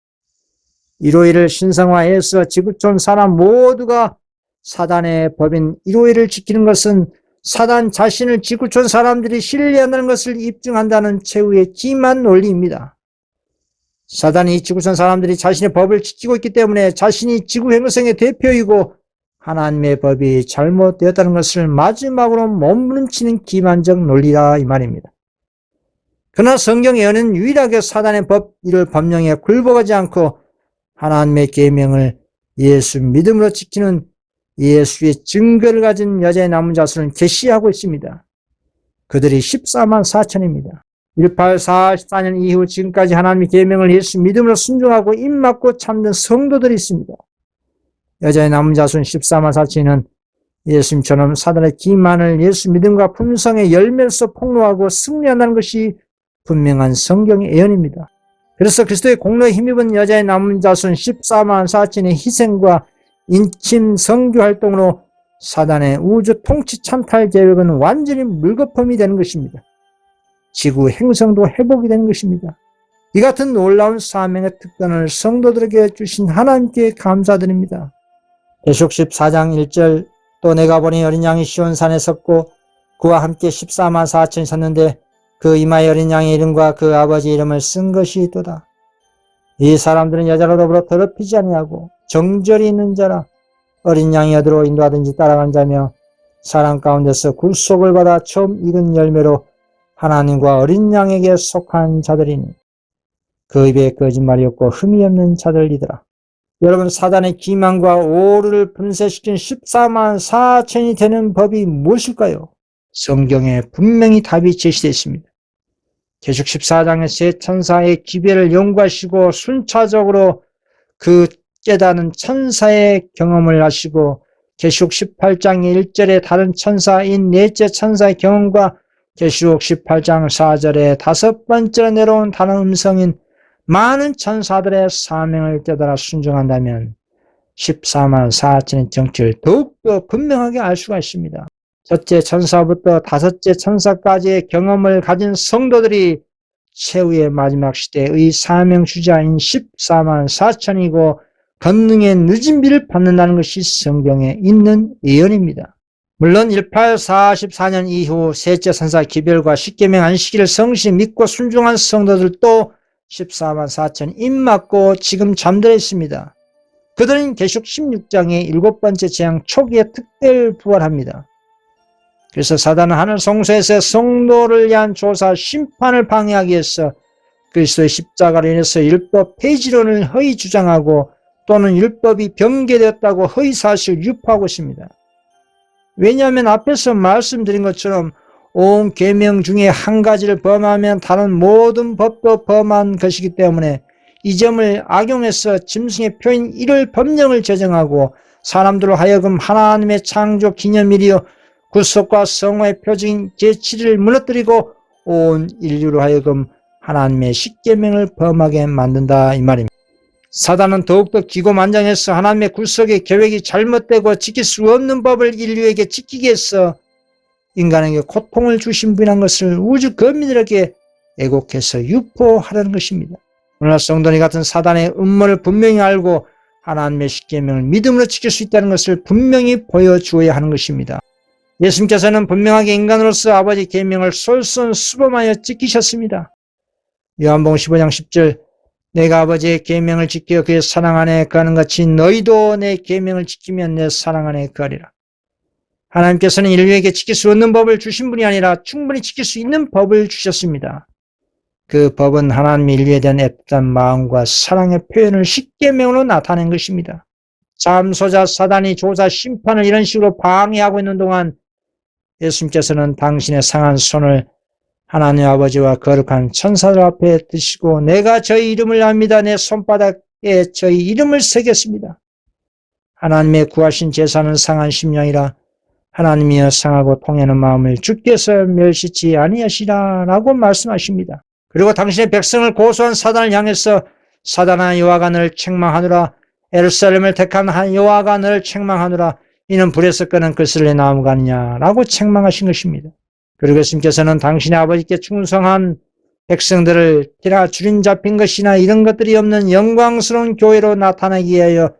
1호일을 신성화해서 지구촌 사람 모두가 사단의 법인 1호일을 지키는 것은 사단 자신을 지구촌 사람들이 신뢰한다는 것을 입증한다는 최후의 기만 논리입니다. 사단이 지구촌 사람들이 자신의 법을 지키고 있기 때문에 자신이 지구 행성의 대표이고 하나님의 법이 잘못되었다는 것을 마지막으로 몸부림치는 기만적 논리다 이 말입니다. 그러나 성경 예언은 유일하게 사단의 법 이를 법령에 굴복하지 않고 하나님의 계명을 예수 믿음으로 지키는 예수의 증거를 가진 여자의 남은 자손을 계시하고 있습니다. 그들이 14만 4천입니다. 1844년 이후 지금까지 하나님의 계명을 예수 믿음으로 순종하고 입맞고 참는 성도들이 있습니다. 여자의 남은 자손 14만 4천은 예수님처럼 사단의 기만을 예수 믿음과 품성의 열매로서 폭로하고 승리한다는 것이 분명한 성경의 예언입니다. 그래서 그리스도의 공로에 힘입은 여자의 남은 자손 14만 4천의 희생과 인침 선교 활동으로 사단의 우주 통치 참탈 계획은 완전히 물거품이 되는 것입니다. 지구 행성도 회복이 되는 것입니다. 이 같은 놀라운 사명의 특권을 성도들에게 주신 하나님께 감사드립니다. 계시록 14장 1절 또 내가 보니 어린 양이 시온산에 섰고 그와 함께 14만 4천이 섰는데 그 이마에 어린 양의 이름과 그 아버지 이름을 쓴 것이 있도다. 이 사람들은 여자로 더불어 더럽히지 아니하고 정절이 있는 자라 어린 양이 어디로 인도하든지 따라간 자며 사람 가운데서 구속을 받아 처음 익은 열매로 하나님과 어린 양에게 속한 자들이니 그 입에 거짓말이 없고 흠이 없는 자들이더라. 여러분, 사단의 기만과 오류를 분쇄시킨 14만 4천이 되는 법이 무엇일까요? 성경에 분명히 답이 제시되어 있습니다. 계시록 14장의 세 천사의 기별을 연구하시고 순차적으로 그 깨닫는 천사의 경험을 하시고 계시록 18장 1절에 다른 천사인 넷째 천사의 경험과 계시록 18장 4절에 다섯 번째로 내려온 다른 음성인 많은 천사들의 사명을 깨달아 순종한다면 14만 4천의 정체를 더욱더 분명하게 알 수가 있습니다. 첫째 천사부터 다섯째 천사까지의 경험을 가진 성도들이 최후의 마지막 시대의 사명주자인 14만 4천이고 권능의 늦은 비를 받는다는 것이 성경에 있는 예언입니다. 물론 1844년 이후 셋째 천사 기별과 십계명 안식일을 성실히 믿고 순종한 성도들도 14만 4천 입맞고 지금 잠들어 있습니다. 그들은 계시록 16장의 일곱 번째 재앙 초기에 특별 부활합니다. 그래서 사단은 하늘 성소에서 성도를 위한 조사 심판을 방해하기 위해서 그리스도의 십자가로 인해서 율법 폐지론을 허위 주장하고 또는 율법이 변개되었다고 허위 사실을 유포하고 있습니다. 왜냐하면 앞에서 말씀드린 것처럼 온 계명 중에 한 가지를 범하면 다른 모든 법도 범한 것이기 때문에 이 점을 악용해서 짐승의 표인 1월 법령을 제정하고 사람들로 하여금 하나님의 창조 기념일이요 구속과 성화의 표징인 제7일을 무너뜨리고 온 인류로 하여금 하나님의 십계명을 범하게 만든다 이 말입니다. 사단은 더욱더 기고만장해서 하나님의 구속의 계획이 잘못되고 지킬 수 없는 법을 인류에게 지키기 위해서 인간에게 고통을 주신 분이라는 것을 우주 거민들에게 애곡해서 유포하려는 것입니다. 그러나 성도니 같은 사단의 음모를 분명히 알고 하나님의 십계명을 믿음으로 지킬 수 있다는 것을 분명히 보여주어야 하는 것입니다. 예수님께서는 분명하게 인간으로서 아버지 계명을 솔선수범하여 지키셨습니다. 요한복음 15장 10절 내가 아버지의 계명을 지켜 그의 사랑 안에 거하는 같이 너희도 내 계명을 지키면 내 사랑 안에 거하리라. 하나님께서는 인류에게 지킬 수 없는 법을 주신 분이 아니라 충분히 지킬 수 있는 법을 주셨습니다. 그 법은 하나님의 인류에 대한 애틋한 마음과 사랑의 표현을 십계명으로 나타낸 것입니다. 잠소자 사단이 조사 심판을 이런 식으로 방해하고 있는 동안 예수님께서는 당신의 상한 손을 하나님 아버지와 거룩한 천사들 앞에 드시고 내가 저희 이름을 압니다. 내 손바닥에 저희 이름을 새겼습니다. 하나님의 구하신 제사는 상한 심령이라 하나님이여 상하고 통하는 마음을 주께서 멸시치 아니하시라 라고 말씀하십니다. 그리고 당신의 백성을 고소한 사단을 향해서 사단아 여호와가 너를 책망하노라. 예루살렘을 택한 여호와가 너를 책망하노라. 이는 불에서 끄는 그슬의 나무가 아니냐라고 책망하신 것입니다. 그리고 예수님께서는 당신의 아버지께 충성한 백성들을 티나 줄임 잡힌 것이나 이런 것들이 없는 영광스러운 교회로 나타나기 위하여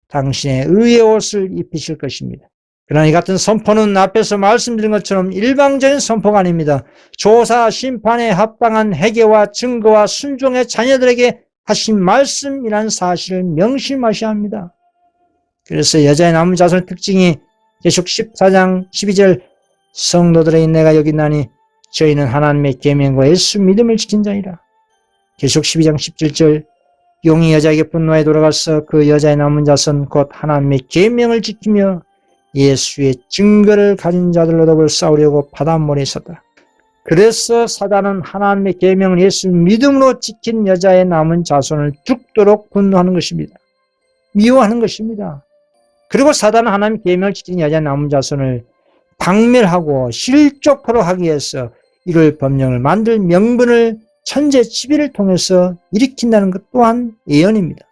당신의 의의 옷을 입히실 것입니다. 그러나 이 같은 선포는 앞에서 말씀드린 것처럼 일방적인 선포가 아닙니다. 조사, 심판에 합당한 회개와 증거와 순종의 자녀들에게 하신 말씀이라는 사실을 명심하셔야 합니다. 그래서 여자의 남은 자손의 특징이 계속 14장 12절 성도들의 내가 여기 있나니 저희는 하나님의 계명과 예수 믿음을 지킨 자이라. 계속 12장 17절 용이 여자에게 분노에 돌아가서 그 여자의 남은 자손 곧 하나님의 계명을 지키며 예수의 증거를 가진 자들로 더불어 싸우려고 바닷물에 있었다. 그래서 사단은 하나님의 계명을 예수 믿음으로 지킨 여자의 남은 자손을 죽도록 분노하는 것입니다. 미워하는 것입니다. 그리고 사단은 하나님의 계명을 지킨 여자의 남은 자손을 박멸하고 실족하도록 하기 위해서 이를 법령을 만들 명분을 천재지변을 통해서 일으킨다는 것 또한 예언입니다.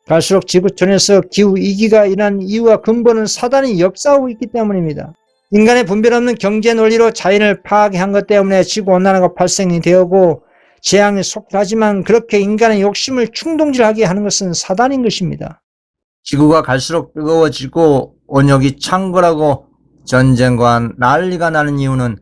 갈수록 지구촌에서 기후위기가 일어난 이유와 근본은 사단이 역사하고 있기 때문입니다. 인간의 분별 없는 경제 논리로 자연을 파괴한 것 때문에 지구온난화가 발생이 되었고 재앙이 속하지만 그렇게 인간의 욕심을 충동질하게 하는 것은 사단인 것입니다. 지구가 갈수록 뜨거워지고 온역이 창궐하고 전쟁과 난리가 나는 이유는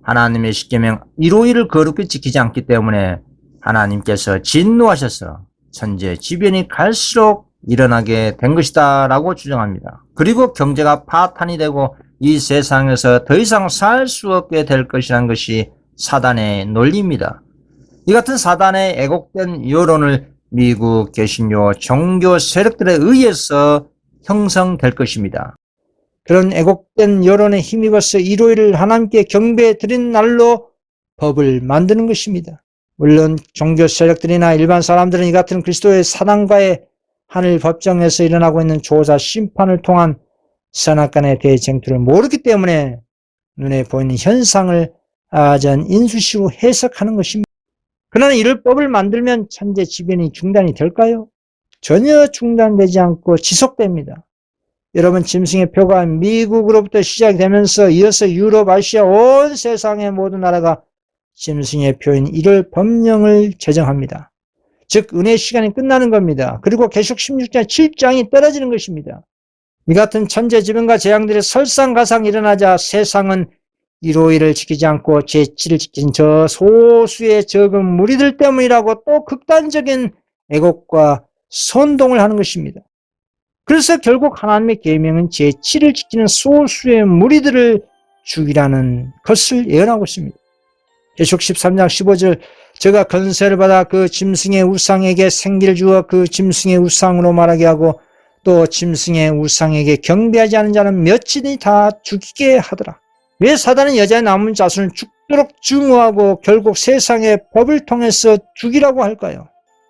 하나님의 십계명 151을 거룩히 지키지 않기 때문에 하나님께서 진노하셔서 천재지변이 갈수록 일어나게 된 것이다 라고 주장합니다. 그리고 경제가 파탄이 되고 이 세상에서 더 이상 살 수 없게 될 것이라는 것이 사단의 논리입니다. 이 같은 사단의 애곡된 여론을 미국 개신교 종교 세력들에 의해서 형성될 것입니다. 그런 애곡된 여론에 힘입어서 일요일을 하나님께 경배 드린 날로 법을 만드는 것입니다. 물론 종교 세력들이나 일반 사람들은 이 같은 그리스도의 사단과의 하늘 법정에서 일어나고 있는 조사 심판을 통한 선악간의 대쟁투를 모르기 때문에 눈에 보이는 현상을 아전 인수식으로 해석하는 것입니다. 그러나 이를 법을 만들면 천재지변이 중단이 될까요? 전혀 중단되지 않고 지속됩니다. 여러분, 짐승의 표가 미국으로부터 시작되면서 이어서 유럽, 아시아 온 세상의 모든 나라가 짐승의 표인 1월 법령을 제정합니다. 즉 은혜의 시간이 끝나는 겁니다. 그리고 계속 16장 7장이 떨어지는 것입니다. 이 같은 천재지변과 재앙들이 설상가상 일어나자 세상은 151을 지키지 않고 제7을 지킨 저 소수의 적은 무리들 때문이라고 또 극단적인 애곡과 선동을 하는 것입니다. 그래서 결국 하나님의 계명은 제7을 지키는 소수의 무리들을 죽이라는 것을 예언하고 있습니다. 계속 13장 15절 저가 건세를 받아 그 짐승의 우상에게 생기를 주어 그 짐승의 우상으로 말하게 하고 또 짐승의 우상에게 경배하지 않은 자는 몇이든지 다 죽이게 하더라. 왜 사단은 여자의 남은 자손을 죽도록 증오하고 결국 세상의 법을 통해서 죽이라고 할까요?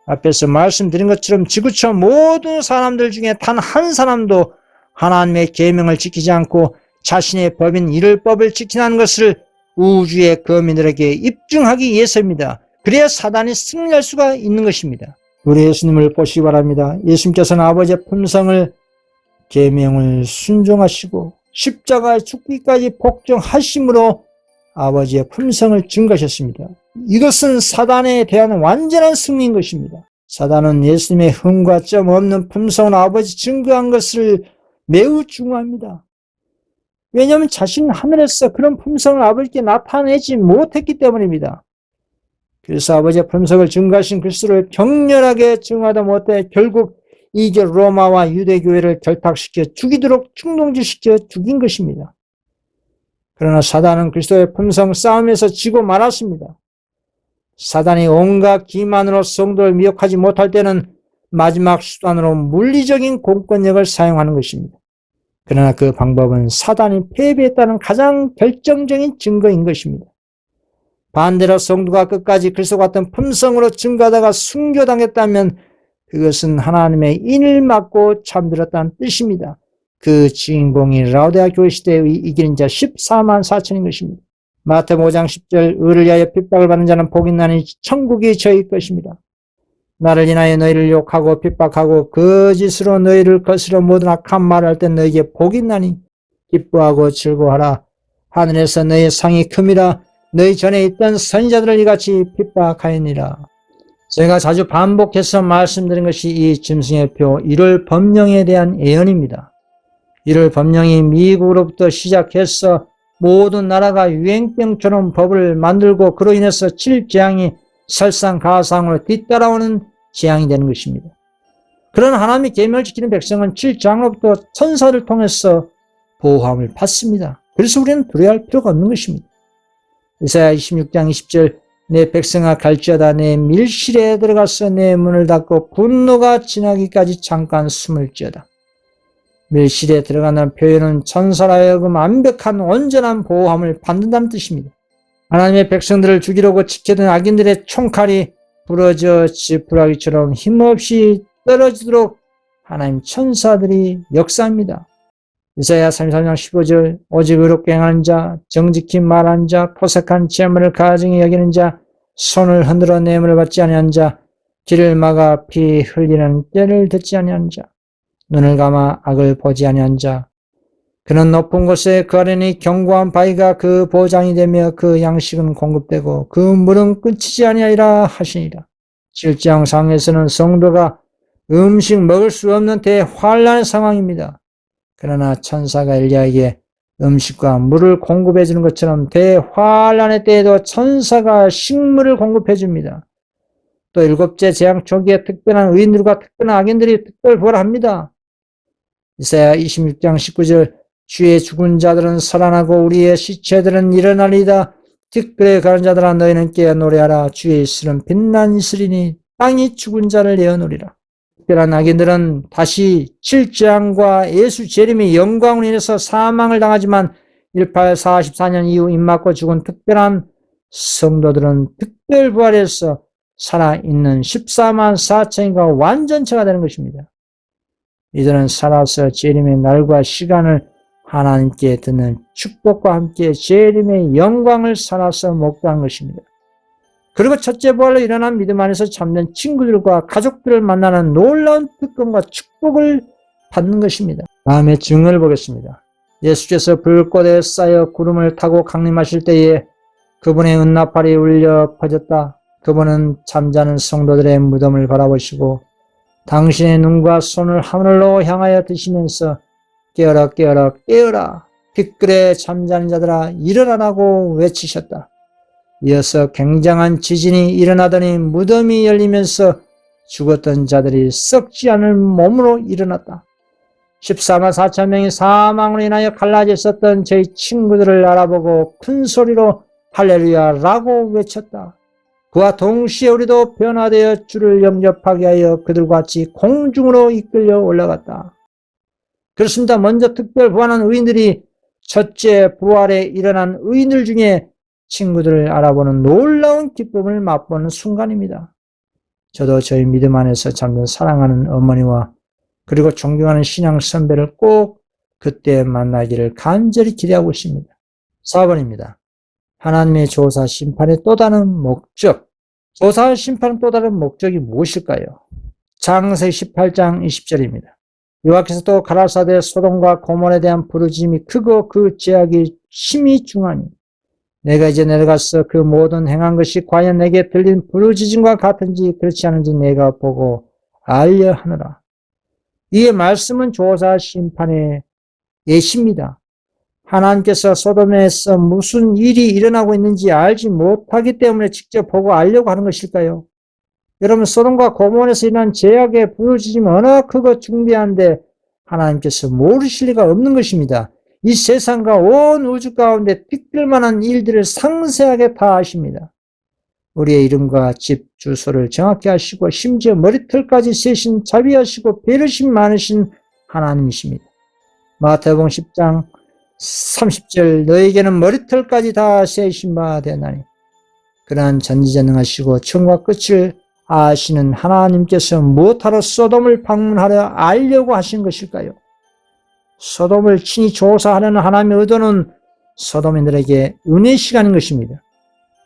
앞에서 말씀드린 것처럼 지구촌 모든 사람들 중에 단 한 사람도 하나님의 계명을 지키지 않고 자신의 법인 율법을 지키는 것을 우주의 거민들에게 입증하기 위해서입니다. 그래야 사단이 승리할 수가 있는 것입니다. 우리 예수님을 보시기 바랍니다. 예수님께서는 아버지의 품성을 계명을 순종하시고 십자가에 죽기까지 복종하심으로 아버지의 품성을 증거하셨습니다. 이것은 사단에 대한 완전한 승리인 것입니다. 사단은 예수님의 흠과 점 없는 품성을 아버지 증거한 것을 매우 중요합니다. 왜냐하면 자신은 하늘에서 그런 품성을 아버지께 나타내지 못했기 때문입니다. 그래서 아버지의 품성을 증거하신 그리스도를 격렬하게 증거하다 못해 결국 이게 로마와 유대교회를 결탁시켜 죽이도록 충동질시켜 죽인 것입니다. 그러나 사단은 그리스도의 품성 싸움에서 지고 말았습니다. 사단이 온갖 기만으로 성도를 미혹하지 못할 때는 마지막 수단으로 물리적인 공권력을 사용하는 것입니다. 그러나 그 방법은 사단이 패배했다는 가장 결정적인 증거인 것입니다. 반대로 성도가 끝까지 그리스도 같은 품성으로 증거하다가 순교당했다면 그것은 하나님의 인을 맞고 잠들었다는 뜻입니다. 그 주인공이 라오디게아 교회 시대의 이기는 자 14만 4천인 것입니다. 마태복음 5장 10절 의를 위하여 핍박을 받는 자는 복이 있나니 천국이 저희 것입니다. 나를 인하여 너희를 욕하고 핍박하고 거짓으로 너희를 거스려 모든 악한 말을 할 때 너희에게 복이 있나니 기뻐하고 즐거워하라. 하늘에서 너희의 상이 큼이라. 너희 전에 있던 선지자들을 이같이 핍박하였니라. 제가 자주 반복해서 말씀드린 것이 이 짐승의 표 1월 법령에 대한 예언입니다. 1월 법령이 미국으로부터 시작해서 모든 나라가 유행병처럼 법을 만들고 그로 인해서 7재앙이 설상가상으로 뒤따라오는 재앙이 되는 것입니다. 그런 하나님의 계명을 지키는 백성은 7재앙으로부터 천사를 통해서 보호함을 받습니다. 그래서 우리는 두려워할 필요가 없는 것입니다. 이사야 26장 20절 내 백성아 갈지어다 내 밀실에 들어가서 내 문을 닫고 분노가 지나기까지 잠깐 숨을지어다. 밀실에 들어간다는 표현은 천사라 하여금 완벽한 온전한 보호함을 받는다는 뜻입니다. 하나님의 백성들을 죽이려고 지켜든 악인들의 총칼이 부러져 지푸라기처럼 힘없이 떨어지도록 하나님 천사들이 역사합니다. 이사야 33장 15절 오직 의롭게 행하는 자, 정직히 말하는 자, 포석한 재물을 가증히 여기는 자, 손을 흔들어 뇌물을 받지 아니한 자, 길을 막아 피 흘리는 때를 듣지 아니한 자, 눈을 감아 악을 보지 아니한 자, 그는 높은 곳에 그 아래니 견고한 바위가 그 보장이 되며 그 양식은 공급되고 그 물은 끊이지 아니하리라 하시니라. 7장 상에서는 성도가 음식 먹을 수 없는 대환란의 상황입니다. 그러나 천사가 엘리야에게 음식과 물을 공급해 주는 것처럼 대환란의 때에도 천사가 식물을 공급해 줍니다. 또 7째 재앙 초기에 특별한 의인들과 특별한 악인들이 특별 부활합니다. 이사야 26장 19절 주의 죽은 자들은 살아나고 우리의 시체들은 일어나리이다. 특별히 가는 자들아 너희는 깨어 노래하라. 주의 이슬은 빛난 이슬이니 땅이 죽은 자를 내어놓으리라. 특별한 악인들은 다시 7재앙과 예수 재림의 영광으로 인해서 사망을 당하지만 1844년 이후 입맞고 죽은 특별한 성도들은 특별 부활해서 살아있는 14만 4천인가 완전체가 되는 것입니다. 이들은 살아서 재림의 날과 시간을 하나님께 듣는 축복과 함께 재림의 영광을 살아서 목도한 것입니다. 그리고 첫째 부활로 일어난 믿음 안에서 참된 친구들과 가족들을 만나는 놀라운 특권과 축복을 받는 것입니다. 다음에 증언을 보겠습니다. 예수께서 불꽃에 쌓여 구름을 타고 강림하실 때에 그분의 은나팔이 울려 퍼졌다. 그분은 잠자는 성도들의 무덤을 바라보시고 당신의 눈과 손을 하늘로 향하여 드시면서 깨어라 깨어라 깨어라 빅글에 잠자는 자들아 일어나라고 외치셨다. 이어서 굉장한 지진이 일어나더니 무덤이 열리면서 죽었던 자들이 썩지 않을 몸으로 일어났다. 14만 4천 명이 사망으로 인하여 갈라져 있었던 저희 친구들을 알아보고 큰 소리로 할렐루야라고 외쳤다. 그와 동시에 우리도 변화되어 주를 영접하게 하여 그들과 같이 공중으로 이끌려 올라갔다. 그렇습니다. 먼저 특별 부활한 의인들이 첫째 부활에 일어난 의인들 중에 친구들을 알아보는 놀라운 기쁨을 맛보는 순간입니다. 저도 저희 믿음 안에서 잠든 사랑하는 어머니와 그리고 존경하는 신앙 선배를 꼭 그때 만나기를 간절히 기대하고 있습니다. 4번입니다. 하나님의 조사 심판의 또 다른 목적. 조사 심판의 또 다른 목적이 무엇일까요? 창세기 18장 20절입니다. 여호와께서 또 가라사대 소돔과 고모라에 대한 부르짖음이 크고 그 죄악이 심히 중하니 내가 이제 내려가서 그 모든 행한 것이 과연 내게 들린 부르짖음과 같은지 그렇지 않은지 내가 보고 알려 하노라. 이 말씀은 조사 심판의 예시입니다. 하나님께서 소돔에서 무슨 일이 일어나고 있는지 알지 못하기 때문에 직접 보고 알려고 하는 것일까요? 여러분, 소돔과 고모라에서 일어난 죄악의 부르짖음이 얼마나 크고 중대한데 하나님께서 모르실 리가 없는 것입니다. 이 세상과 온 우주 가운데 특별만한 일들을 상세하게 다 아십니다. 우리의 이름과 집 주소를 정확히 하시고 심지어 머리털까지 세신 자비하시고 배려심 많으신 하나님이십니다. 마태복음 10장 30절 너에게는 머리털까지 다 세신 바 되나니 그러한 전지전능하시고 처음과 끝을 아시는 하나님께서 무엇하러 소돔을 방문하려 알려고 하신 것일까요? 소돔을 친히 조사하려는 하나님의 의도는 소돔인들에게 은혜의 시간인 것입니다.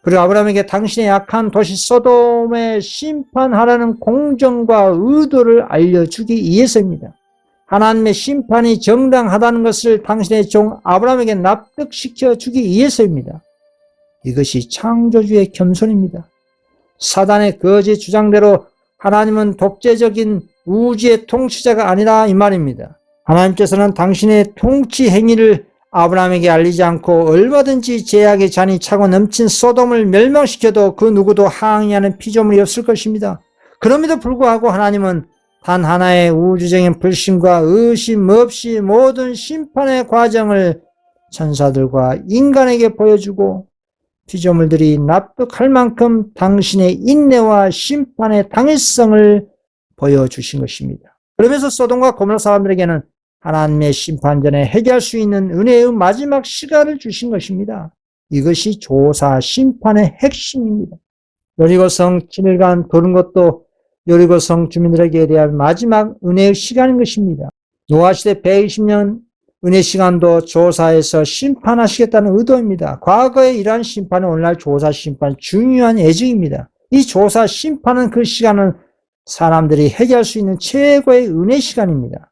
그리고 아브라함에게 당신의 약한 도시 소돔에 심판하라는 공정과 의도를 알려주기 위해서입니다. 하나님의 심판이 정당하다는 것을 당신의 종 아브라함에게 납득시켜 주기 위해서입니다. 이것이 창조주의 겸손입니다. 사단의 거짓 주장대로 하나님은 독재적인 우주의 통치자가 아니라 이 말입니다. 하나님께서는 당신의 통치 행위를 아브라함에게 알리지 않고 얼마든지 죄악의 잔이 차고 넘친 소돔을 멸망시켜도 그 누구도 항의하는 피조물이 없을 것입니다. 그럼에도 불구하고 하나님은 단 하나의 우주적인 불신과 의심 없이 모든 심판의 과정을 천사들과 인간에게 보여주고 피조물들이 납득할 만큼 당신의 인내와 심판의 당위성을 보여주신 것입니다. 그러면서 소돔과 고모라 사람들에게는 하나님의 심판 전에 해결할 수 있는 은혜의 마지막 시간을 주신 것입니다. 이것이 조사 심판의 핵심입니다. 여리고성 7일간 도는 것도 여리고성 주민들에게 대한 마지막 은혜의 시간인 것입니다. 노아시대 120년 은혜 시간도 조사에서 심판하시겠다는 의도입니다. 과거에 이러한 심판은 오늘날 조사 심판 중요한 예증입니다. 이 조사 심판은 그 시간은 사람들이 해결할 수 있는 최고의 은혜 시간입니다.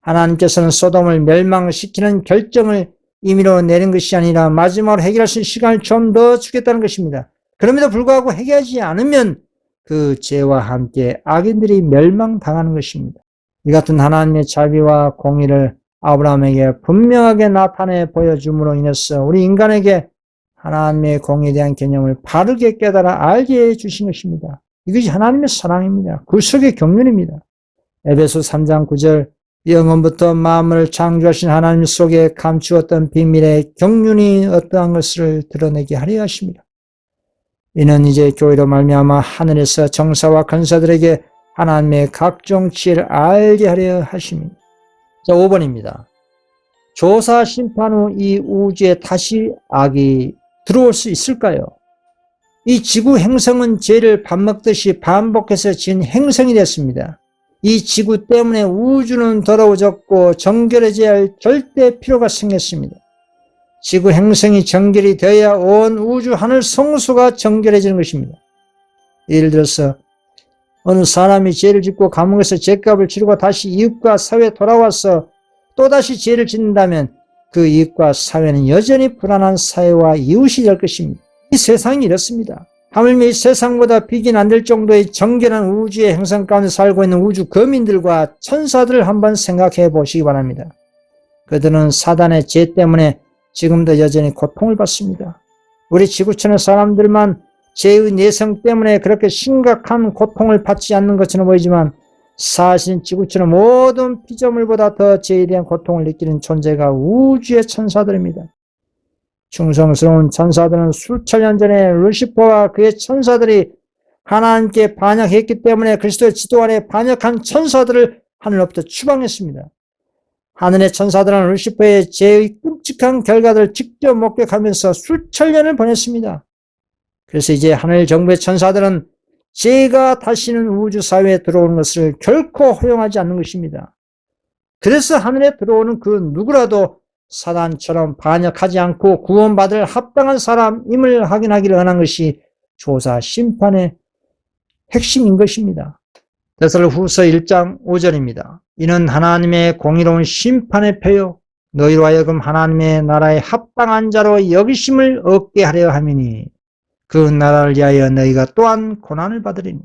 하나님께서는 소돔을 멸망시키는 결정을 임의로 내린 것이 아니라 마지막으로 해결할 수 있는 시간을 좀 더 주겠다는 것입니다. 그럼에도 불구하고 해결하지 않으면 그 죄와 함께 악인들이 멸망당하는 것입니다. 이 같은 하나님의 자비와 공의를 아브라함에게 분명하게 나타내 보여줌으로 인해서 우리 인간에게 하나님의 공의에 대한 개념을 바르게 깨달아 알게 해주신 것입니다. 이것이 하나님의 사랑입니다. 구속의 경륜입니다. 에베소 3장 9절 영원부터 만물을 창조하신 하나님 속에 감추었던 비밀의 경륜이 어떠한 것을 드러내게 하려 하십니다. 이는 이제 교회로 말미암아 하늘에서 정사와 권사들에게 하나님의 각종 지혜를 알게 하려 하십니다. 자, 5번입니다. 조사 심판 후 이 우주에 다시 악이 들어올 수 있을까요? 이 지구 행성은 죄를 밥 먹듯이 반복해서 지은 행성이 됐습니다. 이 지구 때문에 우주는 더러워졌고 정결해져야 할 절대 필요가 생겼습니다. 지구 행성이 정결이 되어야 온 우주 하늘 성수가 정결해지는 것입니다. 예를 들어서 어느 사람이 죄를 짓고 감옥에서 죄값을 치르고 다시 이웃과 사회에 돌아와서 또다시 죄를 짓는다면 그 이웃과 사회는 여전히 불안한 사회와 이웃이 될 것입니다. 이 세상이 이렇습니다. 하물며 이 세상보다 비교는 안 될 정도의 정결한 우주의 행성 가운데 살고 있는 우주 거민들과 천사들을 한번 생각해 보시기 바랍니다. 그들은 사단의 죄 때문에 지금도 여전히 고통을 받습니다. 우리 지구촌의 사람들만 죄의 내성 때문에 그렇게 심각한 고통을 받지 않는 것처럼 보이지만 사실 지구촌의 모든 피조물보다 더 죄에 대한 고통을 느끼는 존재가 우주의 천사들입니다. 충성스러운 천사들은 수천 년 전에 루시퍼와 그의 천사들이 하나님께 반역했기 때문에 그리스도의 지도 아래 반역한 천사들을 하늘로부터 추방했습니다. 하늘의 천사들은 루시퍼의 죄의 끔찍한 결과들을 직접 목격하면서 수천 년을 보냈습니다. 그래서 이제 하늘 정부의 천사들은 죄가 다시는 우주 사회에 들어오는 것을 결코 허용하지 않는 것입니다. 그래서 하늘에 들어오는 그 누구라도 사단처럼 반역하지 않고 구원받을 합당한 사람임을 확인하기를 원한 것이 조사 심판의 핵심인 것입니다. 데살로니가후서 1장 5절입니다. 이는 하나님의 공의로운 심판의 표요 너희로 하여금 하나님의 나라의 합당한 자로 여기심을 얻게 하려 함이니 그 나라를 위하여 너희가 또한 고난을 받으리니.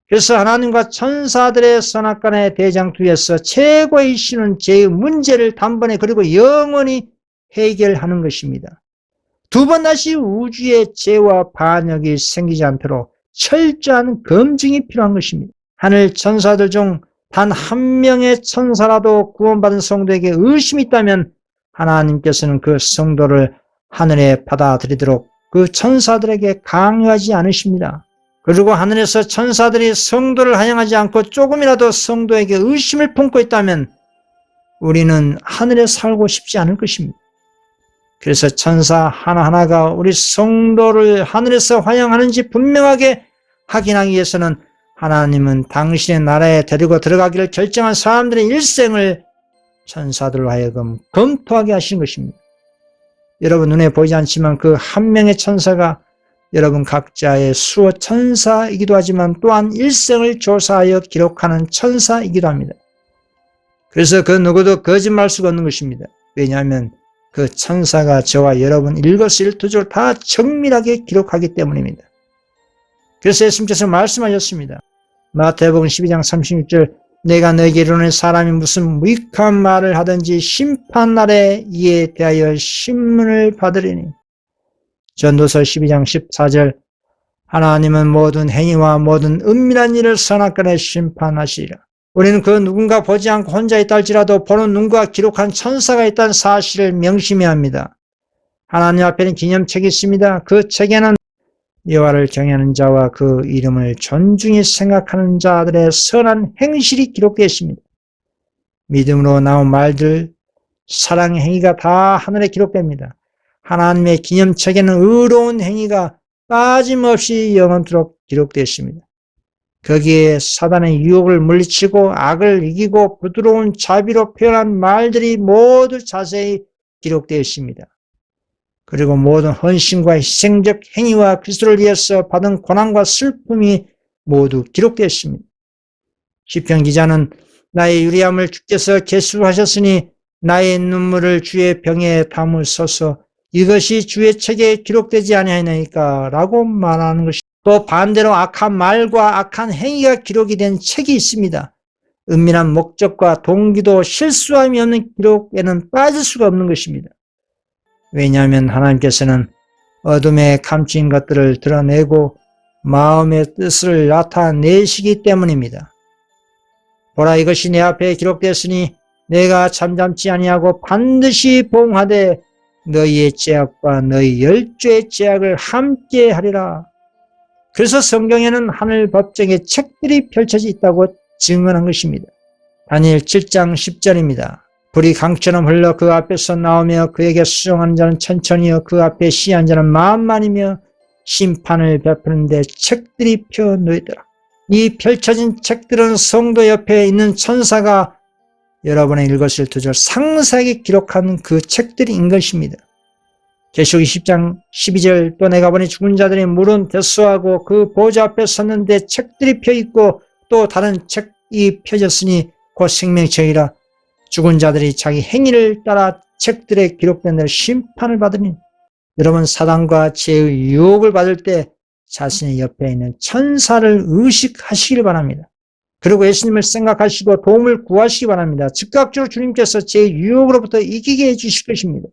그래서 하나님과 천사들의 선악간의 대장투에서 최고의 신은 죄의 문제를 단번에 그리고 영원히 해결하는 것입니다. 두 번 다시 우주의 죄와 반역이 생기지 않도록 철저한 검증이 필요한 것입니다. 하늘 천사들 중 단 한 명의 천사라도 구원받은 성도에게 의심이 있다면 하나님께서는 그 성도를 하늘에 받아들이도록 그 천사들에게 강요하지 않으십니다. 그리고 하늘에서 천사들이 성도를 환영하지 않고 조금이라도 성도에게 의심을 품고 있다면 우리는 하늘에 살고 싶지 않을 것입니다. 그래서 천사 하나하나가 우리 성도를 하늘에서 환영하는지 분명하게 확인하기 위해서는 하나님은 당신의 나라에 데리고 들어가기를 결정한 사람들의 일생을 천사들로 하여금 검토하게 하신 것입니다. 여러분 눈에 보이지 않지만 그 한 명의 천사가 여러분 각자의 수호 천사이기도 하지만 또한 일생을 조사하여 기록하는 천사이기도 합니다. 그래서 그 누구도 거짓말할 수가 없는 것입니다. 왜냐하면 그 천사가 저와 여러분 일거수일투족을 다 정밀하게 기록하기 때문입니다. 그래서 예수님께서 말씀하셨습니다. 마태복음 12장 36절 내가 너에게 이르노니 사람이 무슨 무익한 말을 하든지 심판날에 이에 대하여 신문을 받으리니. 전도서 12장 14절 하나님은 모든 행위와 모든 은밀한 일을 선악간에 심판하시리라. 우리는 그 누군가 보지 않고 혼자 있다 할지라도 보는 눈과 기록한 천사가 있다는 사실을 명심해야 합니다. 하나님 앞에는 기념책이 있습니다. 그 책에는 여호와를 경외하는 자와 그 이름을 존중히 생각하는 자들의 선한 행실이 기록되어 있습니다. 믿음으로 나온 말들, 사랑의 행위가 다 하늘에 기록됩니다. 하나님의 기념책에는 의로운 행위가 빠짐없이 영원토록 기록되어 있습니다. 거기에 사단의 유혹을 물리치고 악을 이기고 부드러운 자비로 표현한 말들이 모두 자세히 기록되어 있습니다. 그리고 모든 헌신과 희생적 행위와 그리스도를 위해서 받은 고난과 슬픔이 모두 기록되어 있습니다. 시편 기자는 나의 유리함을 주께서 계수하셨으니 나의 눈물을 주의 병에 담으소서 이것이 주의 책에 기록되지 아니하나이까 라고 말하는 것입니다. 또 반대로 악한 말과 악한 행위가 기록이 된 책이 있습니다. 은밀한 목적과 동기도 실수함이 없는 기록에는 빠질 수가 없는 것입니다. 왜냐하면 하나님께서는 어둠에 감추인 것들을 드러내고 마음의 뜻을 나타내시기 때문입니다. 보라 이것이 내 앞에 기록되었으니 내가 잠잠치 아니하고 반드시 보응하되 너희의 죄악과 너희 열조의 죄악을 함께 하리라. 그래서 성경에는 하늘 법정의 책들이 펼쳐져 있다고 증언한 것입니다. 다니엘 7장 10절입니다. 불이 강처럼 흘러 그 앞에서 나오며 그에게 수종하는 자는 천천히요 그 앞에 시한 자는 만만이며 심판을 베푸는 데 책들이 펴 놓이더라. 이 펼쳐진 책들은 성도 옆에 있는 천사가 여러분의 일거수일투족을 상세하게 기록한 그 책들인 것입니다. 계시록 20장 12절 또 내가 보니 죽은 자들이 물은 대수하고 그 보좌 앞에 섰는데 책들이 펴있고 또 다른 책이 펴졌으니 곧 생명책이라. 죽은 자들이 자기 행위를 따라 책들에 기록된 대로 심판을 받으니. 여러분 사단과 죄의 유혹을 받을 때 자신의 옆에 있는 천사를 의식하시길 바랍니다. 그리고 예수님을 생각하시고 도움을 구하시기 바랍니다. 즉각적으로 주님께서 죄의 유혹으로부터 이기게 해주실 것입니다.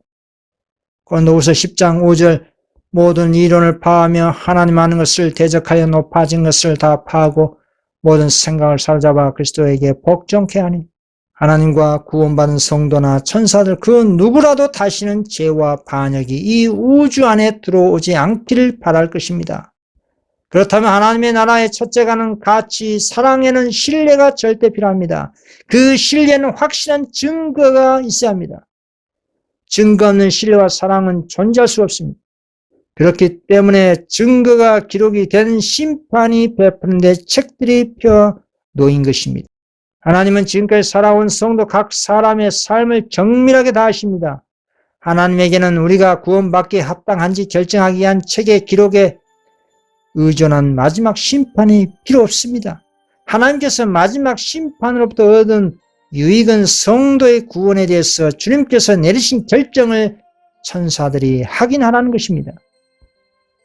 고린도후서 10장 5절 모든 이론을 파하며 하나님 아는 것을 대적하여 높아진 것을 다 파하고 모든 생각을 사로잡아 그리스도에게 복종케 하니. 하나님과 구원받은 성도나 천사들 그 누구라도 다시는 죄와 반역이 이 우주 안에 들어오지 않기를 바랄 것입니다. 그렇다면 하나님의 나라의 첫째가는 가치, 사랑에는 신뢰가 절대 필요합니다. 그 신뢰는 확실한 증거가 있어야 합니다. 증거 없는 신뢰와 사랑은 존재할 수 없습니다. 그렇기 때문에 증거가 기록이 된 심판이 베푸는 데 책들이 펴 놓인 것입니다. 하나님은 지금까지 살아온 성도 각 사람의 삶을 정밀하게 다 아십니다. 하나님에게는 우리가 구원받기에 합당한지 결정하기 위한 책의 기록에 의존한 마지막 심판이 필요 없습니다. 하나님께서 마지막 심판으로부터 얻은 유익은 성도의 구원에 대해서 주님께서 내리신 결정을 천사들이 확인하라는 것입니다.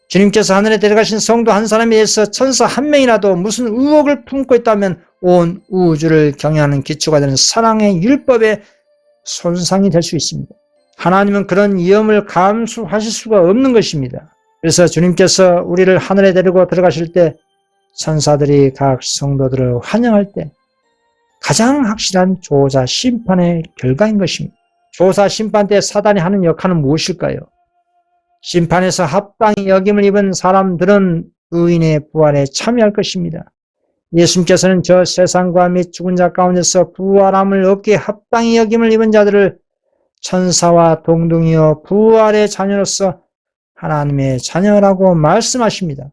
주님께서 하늘에 데려가신 성도 한 사람에 대해서 천사 한 명이라도 무슨 의혹을 품고 있다면 온 우주를 경외하는 기초가 되는 사랑의 율법에 손상이 될 수 있습니다. 하나님은 그런 위험을 감수하실 수가 없는 것입니다. 그래서 주님께서 우리를 하늘에 데리고 들어가실 때 천사들이 각 성도들을 환영할 때 가장 확실한 조사 심판의 결과인 것입니다. 조사 심판 때 사단이 하는 역할은 무엇일까요? 심판에서 합당히 여김을 입은 사람들은 의인의 부활에 참여할 것입니다. 예수님께서는 저 세상과 및 죽은 자 가운데서 부활함을 얻기에 합당히 여김을 입은 자들을 천사와 동등이요 부활의 자녀로서 하나님의 자녀라고 말씀하십니다.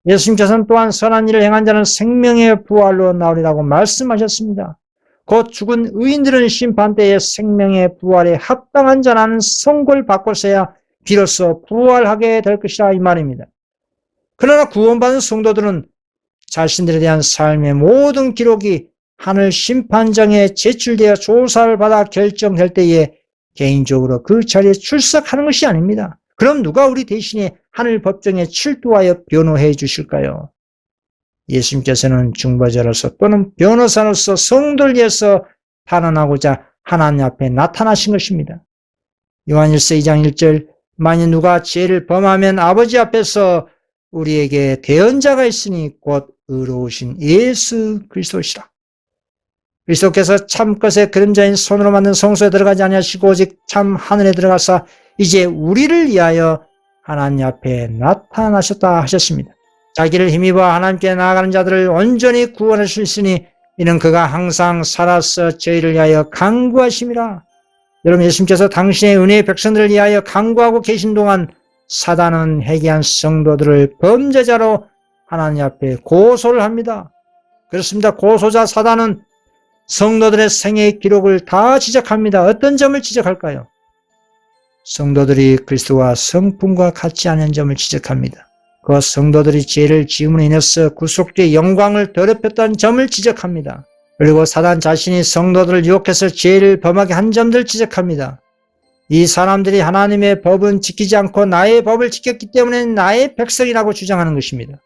예수님께서는 또한 선한 일을 행한 자는 생명의 부활로 나오리라고 말씀하셨습니다. 곧 죽은 의인들은 심판대의 생명의 부활에 합당한 자라는 선고를 받고서야 비로소 부활하게 될 것이라 이 말입니다. 그러나 구원받은 성도들은 자신들에 대한 삶의 모든 기록이 하늘 심판장에 제출되어 조사를 받아 결정될 때에 개인적으로 그 자리에 출석하는 것이 아닙니다. 그럼 누가 우리 대신에 하늘 법정에 출두하여 변호해 주실까요? 예수님께서는 중보자로서 또는 변호사로서 성도를 위해서 탄원하고자 하나님 앞에 나타나신 것입니다. 요한일서 2장 1절 만일 누가 죄를 범하면 아버지 앞에서 우리에게 대언자가 있으니 곧 의로우신 예수 그리스도시라. 그리스도께서 참 것의 그림자인 손으로 만든 성소에 들어가지 아니하시고 오직 참 하늘에 들어가사 이제 우리를 위하여 하나님 앞에 나타나셨다 하셨습니다. 자기를 힘입어 하나님께 나아가는 자들을 온전히 구원할 수 있으니 이는 그가 항상 살아서 저희를 위하여 간구하심이라. 여러분, 예수님께서 당신의 은혜의 백성들을 위하여 간구하고 계신 동안 사단은 회개한 성도들을 범죄자로 하나님 앞에 고소를 합니다. 그렇습니다. 고소자 사단은 성도들의 생애의 기록을 다 지적합니다. 어떤 점을 지적할까요? 성도들이 그리스도와 성품과 같지 않은 점을 지적합니다. 그 성도들이 죄를 지음으로 인해서 구속주의 영광을 더럽혔다는 점을 지적합니다. 그리고 사단 자신이 성도들을 유혹해서 죄를 범하게 한 점들을 지적합니다. 이 사람들이 하나님의 법은 지키지 않고 나의 법을 지켰기 때문에 나의 백성이라고 주장하는 것입니다.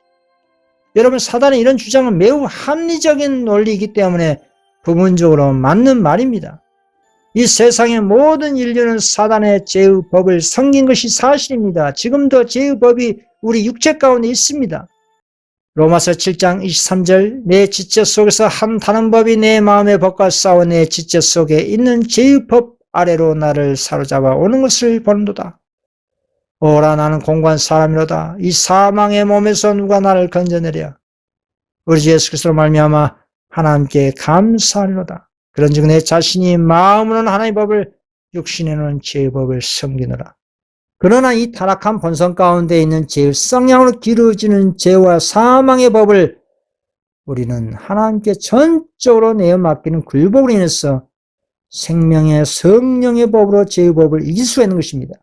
여러분, 사단의 이런 주장은 매우 합리적인 논리이기 때문에 부분적으로 맞는 말입니다. 이 세상의 모든 인류는 사단의 죄의 법을 섬긴 것이 사실입니다. 지금도 죄의 법이 우리 육체 가운데 있습니다. 로마서 7장 23절 내 지체 속에서 한다는 법이 내 마음의 법과 싸워 내 지체 속에 있는 죄의 법 아래로 나를 사로잡아 오는 것을 보는도다. 오라 나는 공고한 사람이로다. 이 사망의 몸에서 누가 나를 건져내랴. 우리 주 예수 그리스도로 말미암아 하나님께 감사하리로다. 그런즉 내 자신이 마음으로는 하나님의 법을 육신에는 죄의 법을 섬기노라. 그러나 이 타락한 본성 가운데 있는 죄의 성향으로 기르어지는 죄와 사망의 법을 우리는 하나님께 전적으로 내어 맡기는 굴복으로 인해서 생명의 성령의 법으로 죄의 법을 이길 수가 있는 것입니다.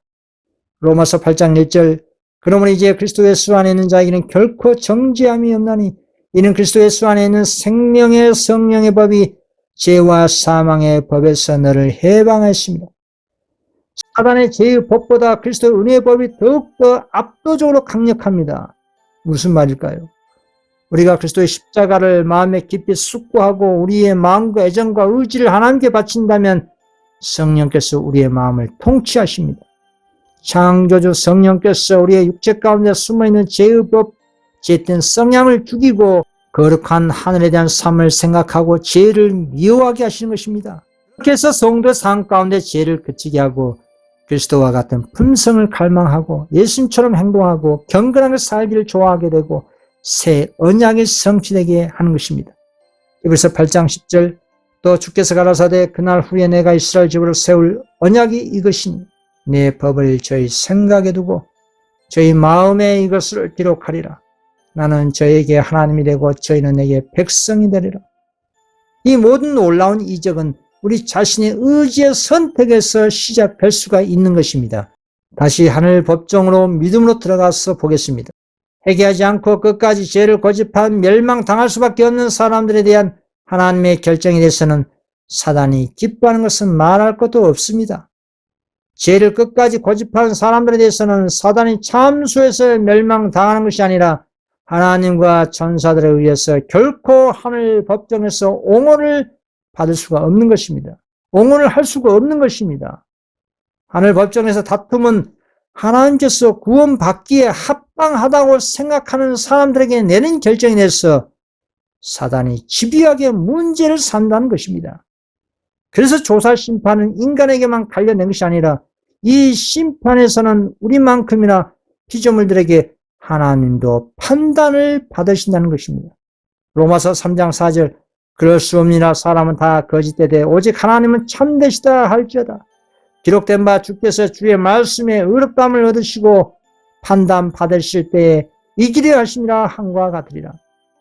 로마서 8장 1절 그러므로 이제 그리스도 예수 안에 있는 자에게는 결코 정죄함이 없나니 이는 그리스도 예수 안에 있는 생명의 성령의 법이 죄와 사망의 법에서 너를 해방하였습니다. 사단의 죄의 법보다 그리스도의 은혜의 법이 더욱더 압도적으로 강력합니다. 무슨 말일까요? 우리가 그리스도의 십자가를 마음에 깊이 숙고하고 우리의 마음과 애정과 의지를 하나님께 바친다면 성령께서 우리의 마음을 통치하십니다. 창조주 성령께서 우리의 육체 가운데 숨어있는 죄의 법, 죄된 성향을 죽이고 거룩한 하늘에 대한 삶을 생각하고 죄를 미워하게 하시는 것입니다. 그렇게 해서 성도의 삶 가운데 죄를 그치게 하고 그리스도와 같은 품성을 갈망하고 예수님처럼 행동하고 경건하게 살기를 좋아하게 되고 새 언약이 성취되게 하는 것입니다. 그래서 8장 10절 또 주께서 가라사대 그날 후에 내가 이스라엘 집으로 세울 언약이 이것이니 내 법을 저희 생각에 두고 저희 마음에 이것을 기록하리라. 나는 저에게 하나님이 되고 저희는 내게 백성이 되리라. 이 모든 놀라운 이적은 우리 자신의 의지의 선택에서 시작될 수가 있는 것입니다. 다시 하늘 법정으로 믿음으로 들어가서 보겠습니다. 회개하지 않고 끝까지 죄를 고집한 멸망당할 수밖에 없는 사람들에 대한 하나님의 결정에 대해서는 사단이 기뻐하는 것은 말할 것도 없습니다. 죄를 끝까지 고집한 사람들에 대해서는 사단이 참수해서 멸망당하는 것이 아니라 하나님과 천사들에 의해서 결코 하늘 법정에서 옹호를 받을 수가 없는 것입니다. 옹호를 할 수가 없는 것입니다. 하늘 법정에서 다툼은 하나님께서 구원받기에 합당하다고 생각하는 사람들에게 내는 결정에 대해서 사단이 집요하게 문제를 삼는 것입니다. 그래서 조사 심판은 인간에게만 관련된 것이 아니라 이 심판에서는 우리만큼이나 피조물들에게 하나님도 판단을 받으신다는 것입니다. 로마서 3장 4절 그럴 수 없느니라 사람은 다 거짓되되 오직 하나님은 참되시다 할지어다. 기록된 바 주께서 주의 말씀에 의롭다함을 얻으시고 판단 받으실 때에 이기려 하심이라 한과 같으리라.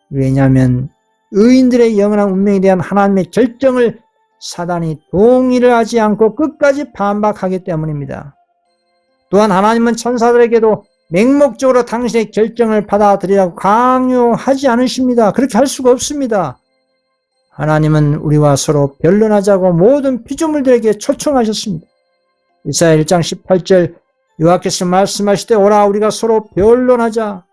왜냐하면 의인들의 영원한 운명에 대한 하나님의 결정을 사단이 동의를 하지 않고 끝까지 반박하기 때문입니다. 또한 하나님은 천사들에게도 맹목적으로 당신의 결정을 받아들이라고 강요하지 않으십니다. 그렇게 할 수가 없습니다. 하나님은 우리와 서로 변론하자고 모든 피조물들에게 초청하셨습니다. 이사야 1장 18절 여호와께서 말씀하실 때 오라 우리가 서로 변론하자.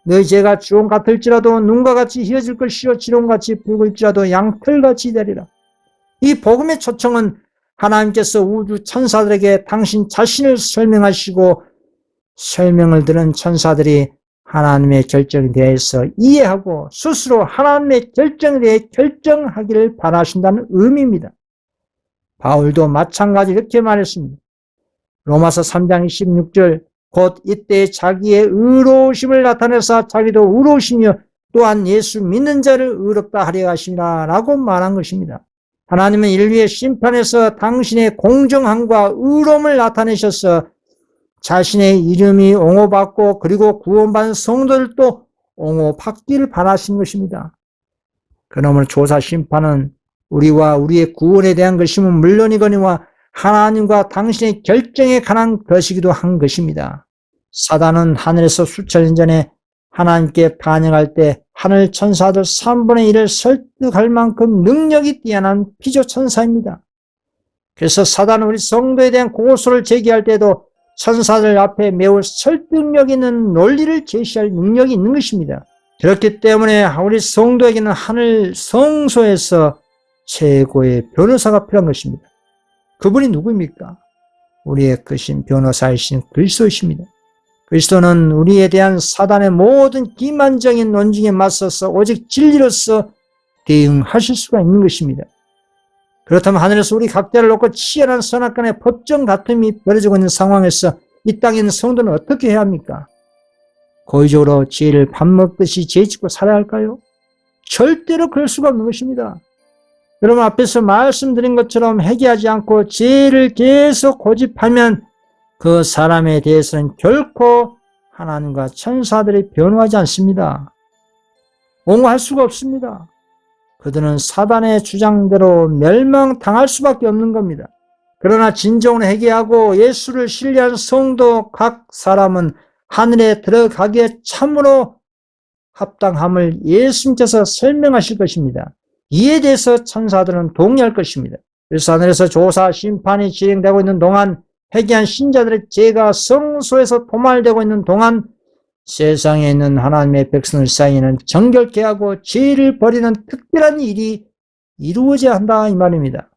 너희 죄가 주홍 같을지라도 눈과 같이 희어질 것이요 지롱같이 붉을지라도 양털같이 되리라. 이 복음의 초청은 하나님께서 우주 천사들에게 당신 자신을 설명하시고 설명을 들은 천사들이 하나님의 결정에 대해서 이해하고 스스로 하나님의 결정에 대해 결정하기를 바라신다는 의미입니다. 바울도 마찬가지 이렇게 말했습니다. 로마서 3장 26절 곧 이때 자기의 의로우심을 나타내사 자기도 의로우시며 또한 예수 믿는 자를 의롭다 하려 하시니라 라고 말한 것입니다. 하나님은 인류의 심판에서 당신의 공정함과 의로움을 나타내셔서 자신의 이름이 옹호받고 그리고 구원받은 성도들도 옹호받기를 바라신 것입니다. 그러므로 조사 심판은 우리와 우리의 구원에 대한 것이면 물론이거니와 하나님과 당신의 결정에 관한 것이기도 한 것입니다. 사단은 하늘에서 수천 년 전에 하나님께 반역할 때 하늘 천사들 3분의 1을 설득할 만큼 능력이 뛰어난 피조천사입니다. 그래서 사단은 우리 성도에 대한 고소를 제기할 때도 천사들 앞에 매우 설득력 있는 논리를 제시할 능력이 있는 것입니다. 그렇기 때문에 우리 성도에게는 하늘 성소에서 최고의 변호사가 필요한 것입니다. 그분이 누구입니까? 우리의 크신 변호사이신 그리스도이십니다. 그리스도는 우리에 대한 사단의 모든 기만적인 논증에 맞서서 오직 진리로서 대응하실 수가 있는 것입니다. 그렇다면 하늘에서 우리 각자를 놓고 치열한 선악간의 법정 다툼이 벌어지고 있는 상황에서 이 땅에 있는 성도는 어떻게 해야 합니까? 고의적으로 죄를 밥 먹듯이 죄짓고 살아야 할까요? 절대로 그럴 수가 없는 것입니다. 여러분 앞에서 말씀드린 것처럼 회개하지 않고 죄를 계속 고집하면 그 사람에 대해서는 결코 하나님과 천사들이 변호하지 않습니다. 옹호할 수가 없습니다. 그들은 사단의 주장대로 멸망당할 수밖에 없는 겁니다. 그러나 진정으로 회개하고 예수를 신뢰한 성도 각 사람은 하늘에 들어가기에 참으로 합당함을 예수님께서 설명하실 것입니다. 이에 대해서 천사들은 동의할 것입니다. 그래서 하늘에서 조사 심판이 진행되고 있는 동안 회개한 신자들의 죄가 성소에서 도말되고 있는 동안 세상에 있는 하나님의 백성들 사이에는 정결케 하고 죄를 버리는 특별한 일이 이루어져야 한다 이 말입니다.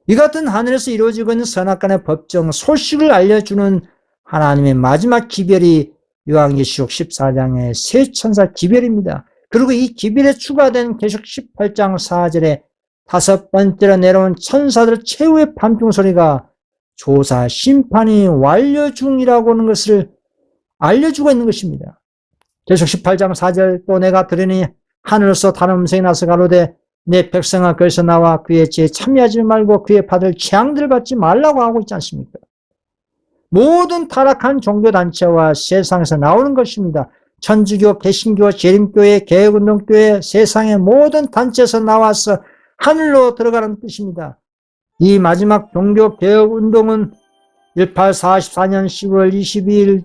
이 같은 하늘에서 이루어지고 있는 선악간의 법정 소식을 알려주는 하나님의 마지막 기별이 요한계시록 14장의 세 천사 기별입니다. 그리고 이 기별에 추가된 계시록 18장 4절에 다섯 번째로 내려온 천사들 최후의 밤중 소리가 조사 심판이 완료 중이라고 하는 것을 알려주고 있는 것입니다. 계시록 18장 4절 또 내가 들으니 하늘에서 다른 음성이 나서 가로되 내 백성아 거기서 나와 그의 죄에 참여하지 말고 그의 받을 재앙들을 받지 말라고 하고 있지 않습니까? 모든 타락한 종교단체와 세상에서 나오는 것입니다. 천주교, 개신교, 재림교회, 개혁운동교회 세상의 모든 단체에서 나와서 하늘로 들어가는 뜻입니다. 이 마지막 종교개혁운동은 1844년 10월 22일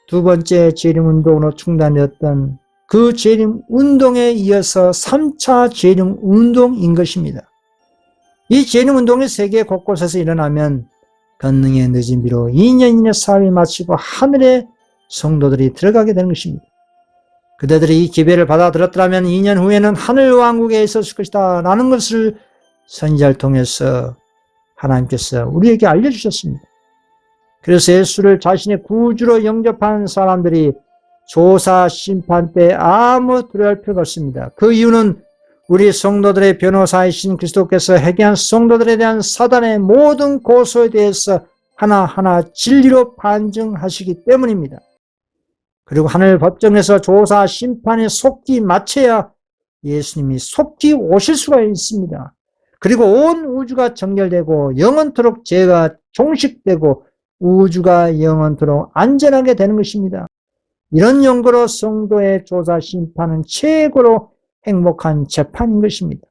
두 번째 재림운동으로 중단되었던 그 재림운동에 이어서 3차 재림운동인 것입니다. 이 재림운동이 세계 곳곳에서 일어나면 권능의 늦은 비로 2년 이내 사업이 마치고 하늘에 성도들이 들어가게 되는 것입니다. 그대들이 이 기별을 받아들였더라면 2년 후에는 하늘왕국에 있었을 것이다 라는 것을 선지자를 통해서 하나님께서 우리에게 알려주셨습니다. 그래서 예수를 자신의 구주로 영접한 사람들이 조사 심판 때 아무 두려워할 필요가 없습니다. 그 이유는 우리 성도들의 변호사이신 그리스도께서 회개한 성도들에 대한 사단의 모든 고소에 대해서 하나하나 진리로 판정하시기 때문입니다. 그리고 하늘 법정에서 조사 심판이 속히 마쳐야 예수님이 속히 오실 수가 있습니다. 그리고 온 우주가 정결되고 영원토록 죄가 종식되고 우주가 영원토록 안전하게 되는 것입니다. 이런 연고로 성도의 조사 심판은 최고로 행복한 재판인 것입니다.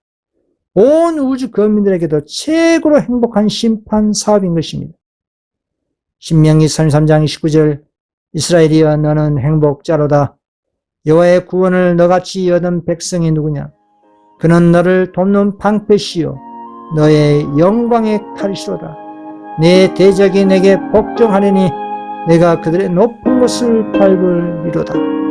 온 우주 거민들에게도 최고로 행복한 심판 사업인 것입니다. 신명기 33장 19절 이스라엘이여 너는 행복자로다. 여호와의 구원을 너같이 얻은 백성이 누구냐? 그는 너를 돕는 방패시요 너의 영광의 칼이시로다. 내 대적이 내게 복종하리니 내가 그들의 높은 곳을 밟으리로다.